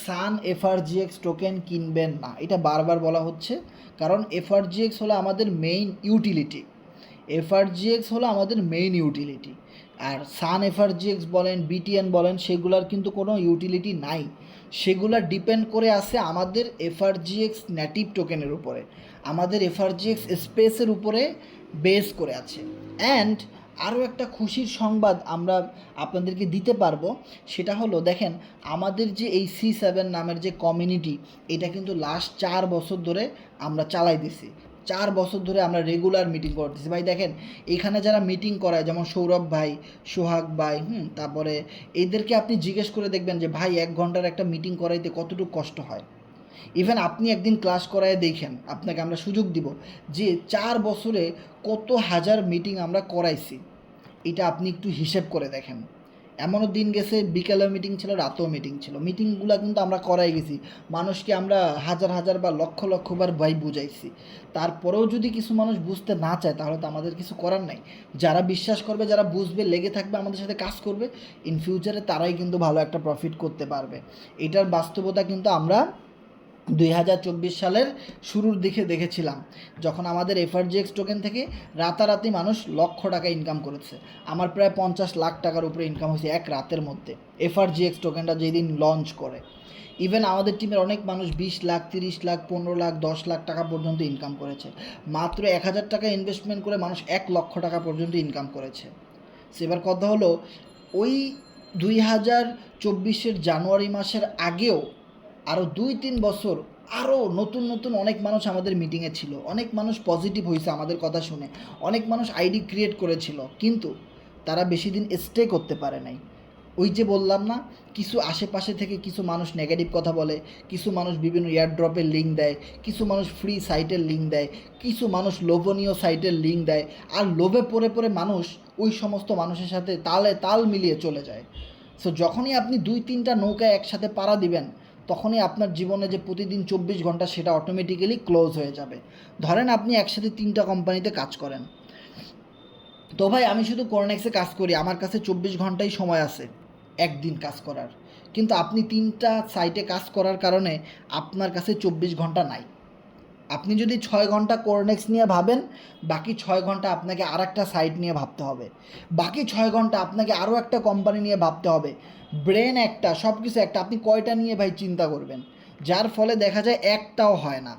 সান এফআরজিএক্স টোকেন কিনবেন না, এটা বারবার বলা হচ্ছে। কারণ এফআরজিএক্স হলো আমাদের মেইন ইউটিলিটি, এফআরজিএক্স হলো আমাদের মেইন ইউটিলিটি। আর সান এফআরজিএক্স বলেন, বিটিএন বলেন, সেগুলোর কিন্তু কোনো ইউটিলিটি নাই। সেগুলো ডিপেন্ড করে আছে আমাদের এফআরজিএক্স নেটিভ টোকেনের উপরে, আমাদের এফআরজিএক্স স্পেসের উপরে বেস করে আছে। অ্যান্ড আরও একটা খুশির সংবাদ আমরা আপনাদেরকে দিতে পারবো, সেটা হলো দেখেন, আমাদের যে এই C7 নামের যে কমিউনিটি, এটা কিন্তু লাস্ট 4 বছর ধরে আমরা চালাই দিছি। 4 বছর ধরে আমরা রেগুলার মিটিং করতেছি ভাই। দেখেন এখানে যারা মিটিং করায়, যেমন সৌরভ ভাই, সোহাগ ভাই, তারপরে এদেরকে আপনি জিজ্ঞেস করে দেখবেন যে ভাই 1 ঘন্টার একটা মিটিং করাইতে কতটুকু কষ্ট হয়। ইভেন আপনি একদিন ক্লাস করায় দেখেন, আপনাকে আমরা সুযোগ দিব যে 4 বছরে কত হাজার মিটিং আমরা করাইছি, এটা আপনি একটু হিসেব করে দেখেন। এমনও দিন গেছে বিকেলেও মিটিং ছিল, রাতেও মিটিং ছিল, মিটিংগুলো কিন্তু আমরা করাই গেছি, মানুষকে আমরা হাজার হাজার বা লক্ষ লক্ষবার ভাই বুঝাইছি। তারপরেও যদি কিছু মানুষ বুঝতে না চায়, তাহলে তো আমাদের কিছু করার নাই। যারা বিশ্বাস করবে, যারা বুঝবে, লেগে থাকবে, আমাদের সাথে কাজ করবে, ইন ফিউচারে তারাই কিন্তু ভালো একটা প্রফিট করতে পারবে। এটার বাস্তবতা কিন্তু আমরা 2024 সালের শুরুর দিকে দেখেছিলাম, যখন আমাদের এফআরজিএক্স টোকেন থেকে রাতারাতি মানুষ লক্ষ টাকা ইনকাম করেছে। আমার প্রায় 50 লাখ টাকার উপরে ইনকাম হয়েছে এক রাতের মধ্যে, এফআরজিএক্স টোকেনটা যেদিন লঞ্চ করে। ইভেন আমাদের টিমের অনেক মানুষ 20 লাখ, 30 লাখ, 15 লাখ, 10 লাখ টাকা পর্যন্ত ইনকাম করেছে। মাত্র 1000 টাকা ইনভেস্টমেন্ট করে মানুষ 1 লক্ষ টাকা পর্যন্ত ইনকাম করেছে। সেবার কথা হলো, ওই 2024 জানুয়ারি মাসের আগেও আরও 2-3 বছর আরও নতুন নতুন অনেক মানুষ আমাদের মিটিংয়ে ছিল, অনেক মানুষ পজিটিভ হয়েছে আমাদের কথা শুনে, অনেক মানুষ আইডি ক্রিয়েট করেছিল, কিন্তু তারা বেশি দিন স্টে করতে পারে নাই। ওই যে বললাম না, কিছু আশেপাশে থেকে কিছু মানুষ নেগেটিভ কথা বলে, কিছু মানুষ বিভিন্ন এয়ারড্রপের লিঙ্ক দেয়, কিছু মানুষ ফ্রি সাইটের লিঙ্ক দেয়, কিছু মানুষ লোভনীয় সাইটের লিঙ্ক দেয়, আর লোভে পড়ে পড়ে মানুষ ওই সমস্ত মানুষের সাথে তাল মিলিয়ে চলে যায়। সো যখনই আপনি 2-3টা নৌকায় একসাথে পাড়া দিবেন, তখনই আপনার জীবনে যে প্রতিদিন 24 ঘন্টা, সেটা অটোমেটিক্যালি ক্লোজ হয়ে যাবে। ধরেন আপনি একসাথে 3টা কোম্পানিতে কাজ করেন, তো ভাই আমি শুধু কোরনেক্সে কাজ করি, আমার কাছে 24 ঘন্টাই সময় আছে একদিন কাজ করার, কিন্তু আপনি 3টা সাইটে কাজ করার কারণে আপনার কাছে 24 ঘন্টা নাই। আপনি যদি 6 ঘন্টা কোরনেক্স নিয়ে ভাবেন, বাকি 6 ঘন্টা আপনাকে আর একটা সাইট নিয়ে ভাবতে হবে, বাকি 6 ঘন্টা আপনাকে আরও একটা কোম্পানি নিয়ে ভাবতে হবে। ব্রেন একটা, সব কিছু একটা, আপনি কয়টা নিয়ে ভাই চিন্তা করবেন? যার ফলে দেখা যায় একটাও হয় না,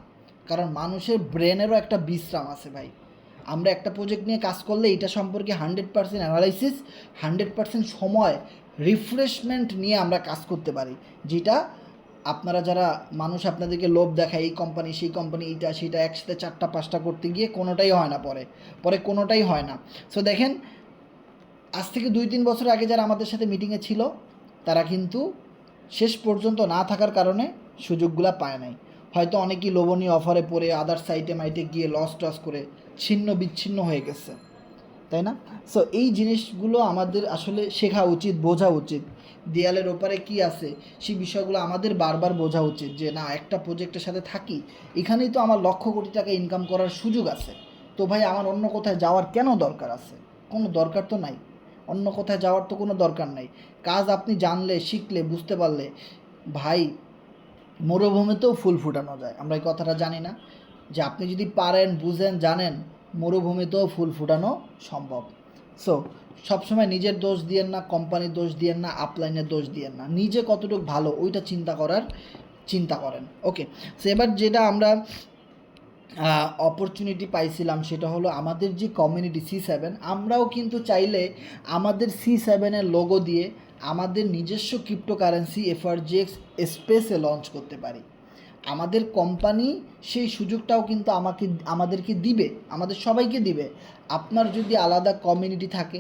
কারণ মানুষের ব্রেনেরও একটা বিশ্রাম আছে ভাই। আমরা একটা প্রজেক্ট নিয়ে কাজ করলে এটা সম্পর্কে 100% অ্যানালাইসিস, 100% সময় রিফ্রেশমেন্ট নিয়ে আমরা কাজ করতে পারি, যেটা আপনারা যারা মানুষ আপনাদেরকে লোভ দেখায়, এই কোম্পানি সেই কোম্পানি, এইটা সেটা, একসাথে 4টা 5টা করতে গিয়ে কোনোটাই হয় না, পরে কোনোটাই হয় না। সো দেখেন, আজ থেকে 2-3 বছর আগে যারা আমাদের সাথে মিটিংয়ে ছিল, তারা কিন্তু শেষ পর্যন্ত না থাকার কারণে সুযোগগুলো পায় নাই। হয়তো অনেকেই লোভনীয় অফারে পড়ে আদার সাইটে মাইটে গিয়ে লস করে ছিন্ন বিচ্ছিন্ন হয়ে গেছে, তাই না? সো এই জিনিসগুলো আমাদের আসলে শেখা উচিত, বোঝা উচিত। দেয়ালের ওপারে কি আছে সেই বিষয়গুলো আমাদের বারবার বোঝা উচিত, যে না, একটা প্রজেক্টের সাথে থাকি, এখানেই তো আমার লক্ষ কোটি টাকা ইনকাম করার সুযোগ আছে। তো ভাই আমার অন্য কোথায় যাওয়ার কেন দরকার আছে? কোনো দরকার তো নাই, অন্য কোথায় যাওয়ার তো কোনো দরকার নাই। কাজ আপনি জানলে, শিখলে, বুঝতে পারলে, ভাই মরুভূমিতেও ফুল ফুটানো যায়। আমরা এই কথাটা জানি না, যে আপনি যদি পারেন, বুঝেন, জানেন, মরুভূমিতেও ফুল ফুটানো সম্ভব। সো সবসময় নিজের দোষ দিয়েন না, কোম্পানির দোষ দিয়েন না, আপলাইনের দোষ দিয়েন না, নিজে কতটুকু ভালো ওইটা চিন্তা করেন। ওকে, সো এবার যেটা আমরা অপরচুনিটি পাইছিলাম, সেটা হলো আমাদের যে কমিউনিটি C7, আমরাও কিন্তু চাইলে আমাদের C7-এর লোগো দিয়ে আমাদের নিজস্ব ক্রিপ্টোকারেন্সি এফআরজিএক্স স্পেসে লঞ্চ করতে পারি। আমাদের কোম্পানি সেই সুযোগটাও কিন্তু আমাদেরকে দিবে, আমাদের সবাইকে দিবে। আপনার যদি আলাদা কমিউনিটি থাকে,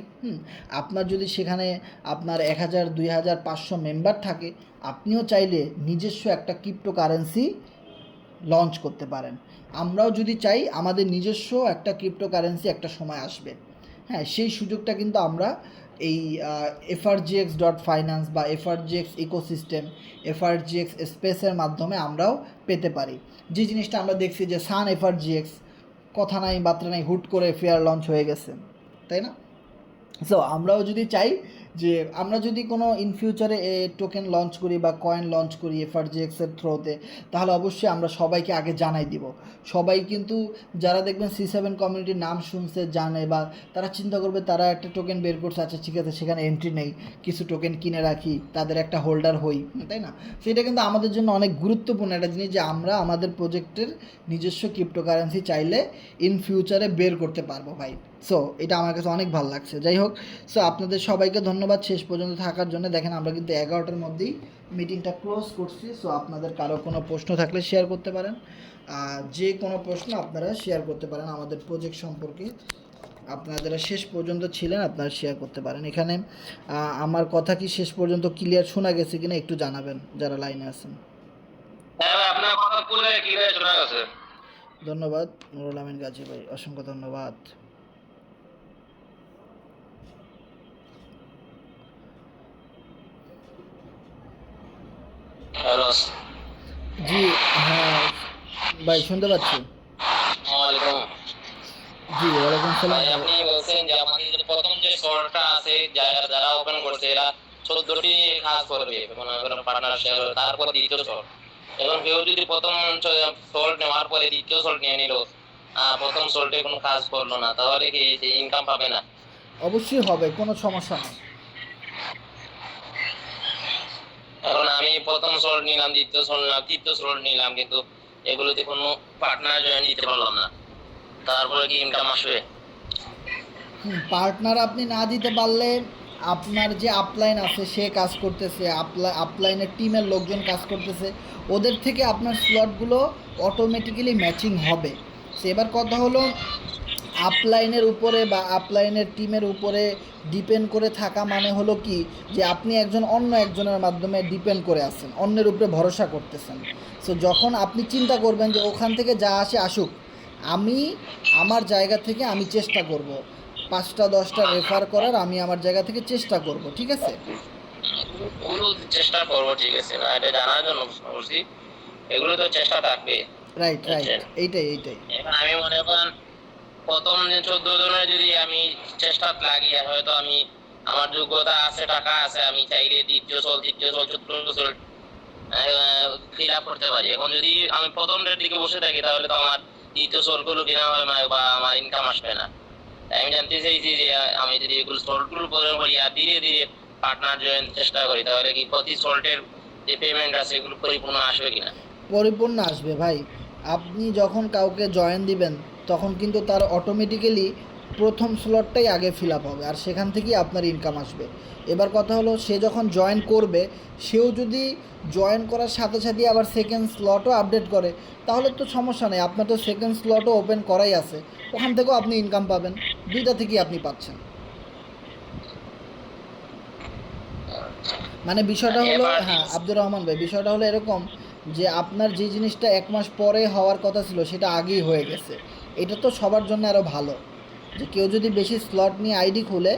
আপনার যদি সেখানে আপনার 1000, 2000, 500 মেম্বার থাকে, আপনিও চাইলে নিজস্ব একটা ক্রিপ্টোকারেন্সি লঞ্চ করতে পারেন। আমরাও যদি চাই, আমাদের নিজস্ব একটা ক্রিপ্টোকারেন্সি একটা সময় আসবে। হ্যাঁ, সেই সুযোগটা কিন্তু আমরা এই FRGX.finance বা FRGX ইকোসিস্টেম, FRGX স্পেসের মাধ্যমে আমরাও পেতে পারি। যে জিনিসটা আমরা দেখছি যে সান FRGX, কথা নাই বার্তা নাই, হুট করে ফেয়ার লঞ্চ হয়ে গেছে, তাই না? সো আমরাও যদি চাই যে আমরা যদি কোনো ইন ফিউচারে টোকেন লঞ্চ করি বা কয়েন লঞ্চ করি এফআরজিএক্সের থ্রোতে, তাহলে অবশ্যই আমরা সবাইকে আগে জানাই দিব। সবাই কিন্তু যারা দেখবেন C7 কমিউনিটির নাম শুনছে জানে, বা তারা চিন্তা করবে তারা একটা টোকেন বের করছে, আচ্ছা ঠিক আছে সেখানে এন্ট্রি নেই, কিছু টোকেন কিনে রাখি, তাদের একটা হোল্ডার হই, তাই না? সেটা কিন্তু আমাদের জন্য অনেক গুরুত্বপূর্ণ একটা জিনিস যে আমরা আমাদের প্রজেক্টের নিজস্ব ক্রিপ্টোকারেন্সি চাইলে ইন ফিউচারে বের করতে পারবো ভাই। সো এটা আমার কাছে অনেক ভালো লাগছে। যাই হোক, সো আপনাদের সবাইকে ধন্যবাদ শেষ পর্যন্ত থাকার জন্য। দেখেন আমরা কিন্তু 11টার মধ্যেই মিটিংটা ক্লোজ করছি। সো আপনাদের কারো কোনো প্রশ্ন থাকলে শেয়ার করতে পারেন, যে কোনো প্রশ্ন আপনারা শেয়ার করতে পারেন আমাদের প্রজেক্ট সম্পর্কে। আপনারা যারা শেষ পর্যন্ত ছিলেন আপনারা শেয়ার করতে পারেন। এখানে আমার কথা কি শেষ পর্যন্ত ক্লিয়ার শোনা গেছে কিনা একটু জানাবেন যারা লাইনে আছেন। হ্যাঁ ভাই, আপনার কথা পুরো ক্লিয়ার শোনা গেছে। ধন্যবাদ নুরুল আমিন গাজী ভাই, অসংখ্য ধন্যবাদ। হ্যালো, জি হ্যাঁ ভাই শুনতে পাচ্ছি। ওয়ালাইকুম। জি ওয়ালাইকুম সালাম। ভাই আপনি বলছেন যে আমাদের যে প্রথম যে সল্টটা আছে যারা ওপেন করছে এরা 14টি কাজ করবে, মনে করেন পার্টনার শেয়ার, তারপর দ্বিতীয় সল্ট। এবং কেউ যদি প্রথম সল্ট নেওয়ার পরে দ্বিতীয় সল্ট নিয়ে নিল, প্রথম সল্টে কোনো কাজ করলো না, তাহলে কি ইনকাম পাবে না? অবশ্যই হবে, কোনো সমস্যা নেই। এখন আমি প্রথম সল্ট নিলাম, দ্বিতীয় সল্ট নিলাম, তৃতীয় সল্ট নিলাম, কিন্তু এগুলোতে কোনো পার্টনার জয়েন দিতে পারলাম না, তারপরে কি ইনকাম আসবে? পার্টনার আপনি না দিতে পারলে আপনার যে আপলাইন আছে সে কাজ করতেছে, আপলাইনের টিমের লোকজন কাজ করতেছে, ওদের থেকে আপনার স্লটগুলো অটোমেটিক্যালি ম্যাচিং হবে। সে এবার কথা হলো আপলাইনের উপরে বা আপলাইনের টিমের উপরে ডিপেন্ড করে থাকা মানে হলো কি, যে আপনি একজন অন্য একজনের মাধ্যমে ডিপেন্ড করে আছেন, অন্যের উপরে ভরসা করতেছেন। সো যখন আপনি চিন্তা করবেন যে ওখান থেকে যা আসে আসুক, আমি আমার জায়গা থেকে আমি চেষ্টা করব 5টা 10টা রেফার করার, আমি আমার জায়গা থেকে চেষ্টা করব, ঠিক আছে? ওগুলো চেষ্টা করবো, ঠিক আছে, না এটা জানার জন্য বলছি, এগুলো তো চেষ্টা থাকবে। রাইট রাইট, এইটাই। এখন আমি মনে করেন প্রথম 14 জনের যদি আমি চেষ্টা লাগিয়ে, হয়তো আমি আমার যোগ্যতা আছে, টাকা আছে, আমি চাইলে দ্বিতীয় সল, তৃতীয় সল, চতুর্থ সল ফিল আপ করতে পারি। এখন যদি আমি প্রথমটার দিকে বসে থাকি, তাহলে তো আমার দ্বিতীয় সলগুলো কেনা হবে না বা আমার ইনকাম আসবে না। আমি জানতে চাইছি যে আমি যদি এগুলো সল্টগুলো পূরণ করি আর ধীরে ধীরে পার্টনার জয়েন চেষ্টা করি, তাহলে কি প্রতি সল্টের যে পেমেন্ট আছে এগুলো পরিপূর্ণ আসবে কিনা? পরিপূর্ণ আসবে ভাই। আপনি যখন কাউকে জয়েন দিবেন তখন কিন্তু তার অটোমেটিক্যালি প্রথম স্লটটাই আগে ফিল আপ হবে, আর সেখান থেকেই আপনার ইনকাম আসবে। এবার কথা হলো সে যখন জয়েন করবে, সেও যদি জয়েন করার সাথে সাথে আবার সেকেন্ড স্লটও আপডেট করে, তাহলে তো সমস্যা নেই, আপনার তো সেকেন্ড স্লটও ওপেন করাই আছে, ওখান থেকেও আপনি ইনকাম পাবেন, দুইটা থেকেই আপনি পাচ্ছেন। মানে বিষয়টা হলো, হ্যাঁ আব্দুর রহমান ভাই, বিষয়টা হলো এরকম যে আপনার যে জিনিসটা 1 মাস পরে হওয়ার কথা ছিল সেটা আগেই হয়ে গেছে। এটা তো সবার জন্য আরও ভালো, যে কেউ যদি বেশি স্লট নিয়ে আইডি খুলে,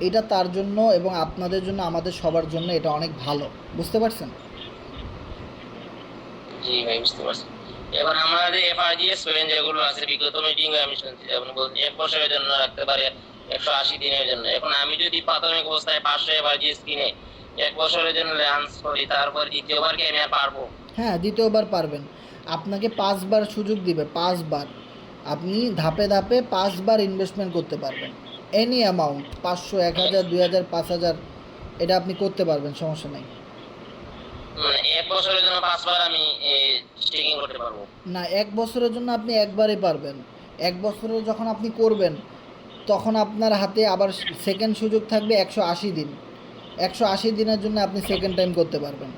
এটা তার জন্য এবং আপনাদের জন্য, আমাদের সবার জন্য এটা অনেক ভালো। বুঝতে পারছেন? জি ভাই, বুঝতে পারছি। এবার আমাদের এফআরজিএস পেমেন্ট যেগুলো আছে, বিগত মিটিং আমি শুনছি যেমন বলছি 1 বছরের জন্য রাখতে পারে, 180 দিনের জন্য। এখন আমি যদি প্রাথমিক অবস্থায় 500 এফআরজিএস কিনে 1 বছরের জন্য লঞ্চ করি, তারপর দ্বিতীয়বার কি আমি আর পারবো? হ্যাঁ, দ্বিতীয়বার পারবেন। আপনাকে 5বার সুযোগ দিবে, 5বার আপনি ধাপে ধাপে 5বার ইনভেস্টমেন্ট করতে পারবেন। এনি অ্যামাউন্ট, 500, 1000, 2000, 5000, এটা আপনি করতে পারবেন, সমস্যা নেই। মানে 1 বছরের জন্য 5 বার আমি স্টেকিং করতে পারবো? না, 1 বছরের জন্য আপনি একবারই পারবেন। 1 বছরে যখন আপনি করবেন তখন আপনার হাতে আবার সেকেন্ড সুযোগ থাকবে 180 দিন। 180 দিনের জন্য আপনি সেকেন্ড টাইম করতে পারবেন।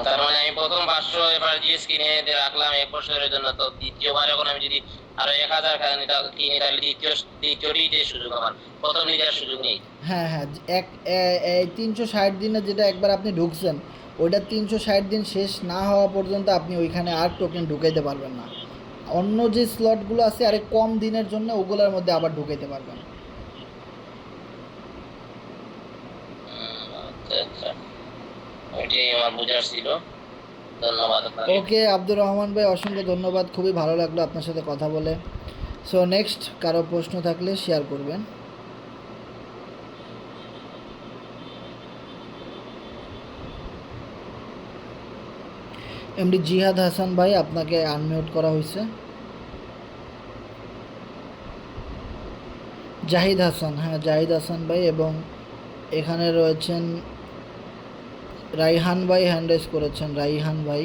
তার মানে আমি প্রথম 500 এফআরজিএস কিনে রাখলাম 1 বছরের জন্য, তো দ্বিতীয়বার যখন আমি যদি আরো 1000 কিনি, তাহলে দ্বিতীয়টিতে সুযোগ আমার, প্রথম নিতে সুযোগ নেই? হ্যাঁ হ্যাঁ, 360 দিনে যেটা একবার আপনি ঢুকছেন, ওইটা 360 দিন শেষ না হওয়া পর্যন্ত আপনি ওইখানে আর টোকেন ঢুকাইতে পারবেন না। অন্য যে স্লটগুলো আছে আরেক কম দিনের জন্য, ওগুলোর মধ্যে আবার ঢুকাইতে পারবেন। আচ্ছা আচ্ছা, ওইটাই আমার বোঝার ছিল। ধন্যবাদ আপনাকে। ওকে আব্দুর রহমান ভাই, অসংখ্য ধন্যবাদ, খুবই ভালো লাগলো আপনার সাথে কথা বলে। সো নেক্সট কারো প্রশ্ন থাকলে শেয়ার করবেন। এমডি জিহাদ হাসান ভাই, আপনাকে আনমিউট করা হয়েছে। জাহিদ হাসান, হ্যাঁ জাহিদ হাসান ভাই, এবং এখানে রয়েছেন রাইহান ভাই, হ্যান্ড রেজ করেছেন রাইহান ভাই।